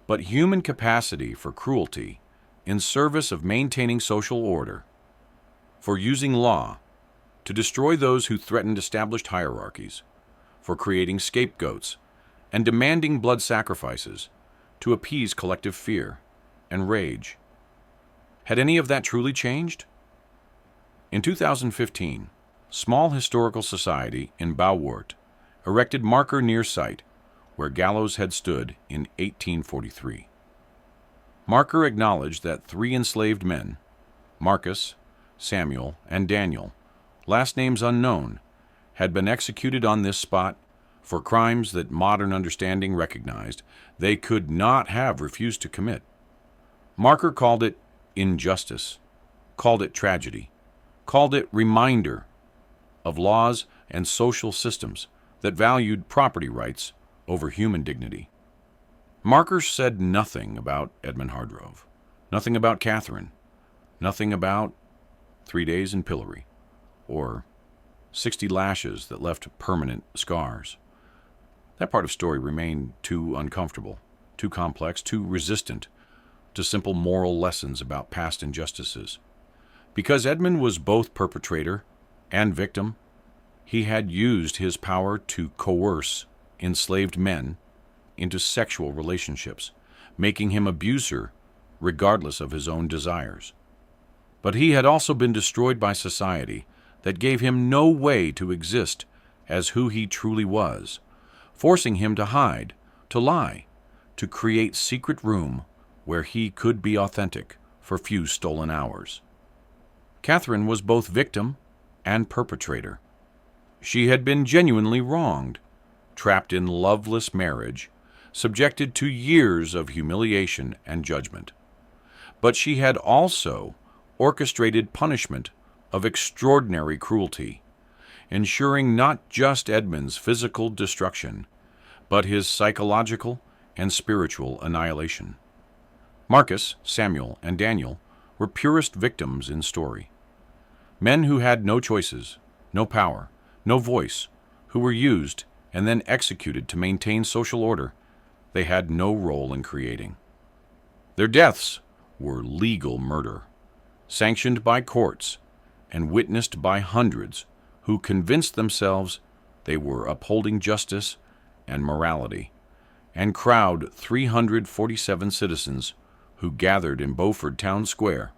But human capacity for cruelty in service of maintaining social order, for using law to destroy those who threatened established hierarchies, for creating scapegoats and demanding blood sacrifices to appease collective fear and rage. Had any of that truly changed? In 2015, Small Historical Society in Beaufort erected marker near site where gallows had stood in 1843. Marker acknowledged that 3 enslaved men, Marcus, Samuel, and Daniel, last names unknown, had been executed on this spot for crimes that modern understanding recognized they could not have refused to commit. Marker called it injustice, called it tragedy, called it reminder of laws and social systems that valued property rights over human dignity. Marker said nothing about Edmund Hargrove, nothing about Catherine, nothing about 3 days in pillory, or 60 lashes that left permanent scars. That part of story remained too uncomfortable, too complex, too resistant to simple moral lessons about past injustices. Because Edmund was both perpetrator and victim, he had used his power to coerce enslaved men into sexual relationships, making him abuser regardless of his own desires. But he had also been destroyed by society that gave him no way to exist as who he truly was, forcing him to hide, to lie, to create secret room where he could be authentic for few stolen hours. Catherine was both victim and perpetrator. She had been genuinely wronged, trapped in loveless marriage, subjected to years of humiliation and judgment. But she had also orchestrated punishment of extraordinary cruelty, ensuring not just Edmund's physical destruction, but his psychological and spiritual annihilation. Marcus, Samuel, and Daniel were purest victims in story. Men who had no choices, no power, no voice, who were used and then executed to maintain social order they had no role in creating. Their deaths were legal murder, sanctioned by courts and witnessed by hundreds who convinced themselves they were upholding justice and morality, and crowd 347 citizens who gathered in Beaufort Town Square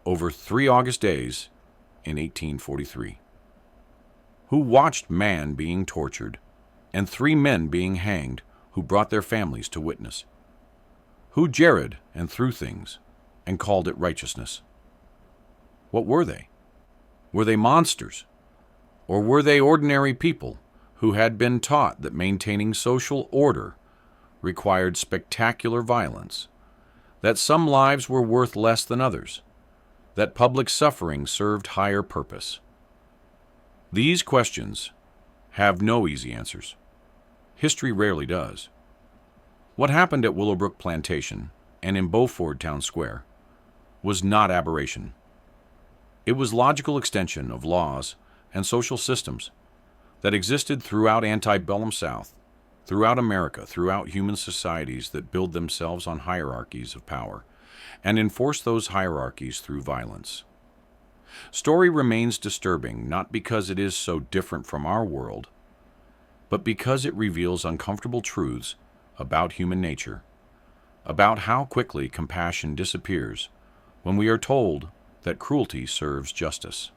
over 3 August days in 1843, who watched man being tortured and 3 men being hanged who brought their families to witness, who jared and threw things and called it righteousness. What were they? Were they monsters? Or were they ordinary people who had been taught that maintaining social order required spectacular violence, that some lives were worth less than others, that public suffering served higher purpose? These questions have no easy answers. History rarely does. What happened at Willowbrook Plantation and in Beaufort Town Square was not aberration. It was logical extension of laws and social systems that existed throughout antebellum South, throughout America, throughout human societies that build themselves on hierarchies of power and enforce those hierarchies through violence. Story remains disturbing not because it is so different from our world, but because it reveals uncomfortable truths about human nature, about how quickly compassion disappears when we are told that cruelty serves justice,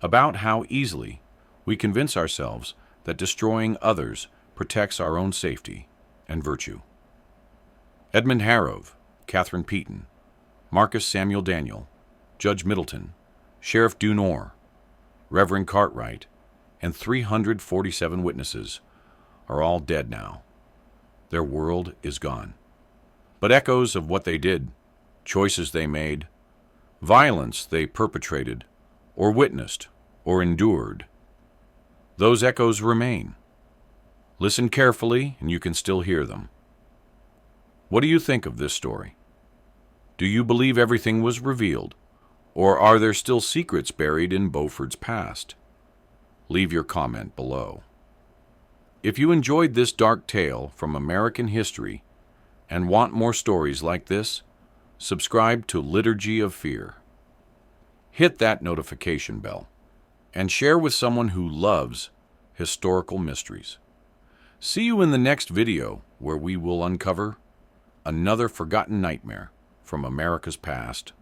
about how easily we convince ourselves that destroying others protects our own safety and virtue. Edmund Harrove, Catherine Peaton, Marcus Samuel Daniel, Judge Middleton, Sheriff Dunor, Reverend Cartwright, and 347 witnesses are all dead now. Their world is gone. But echoes of what they did, choices they made, violence they perpetrated, or witnessed, or endured, those echoes remain. Listen carefully, and you can still hear them. What do you think of this story? Do you believe everything was revealed, or are there still secrets buried in Beaufort's past? Leave your comment below. If you enjoyed this dark tale from American history and want more stories like this, subscribe to Liturgy of Fear. Hit that notification bell and share with someone who loves historical mysteries. See you in the next video where we will uncover another forgotten nightmare from America's past.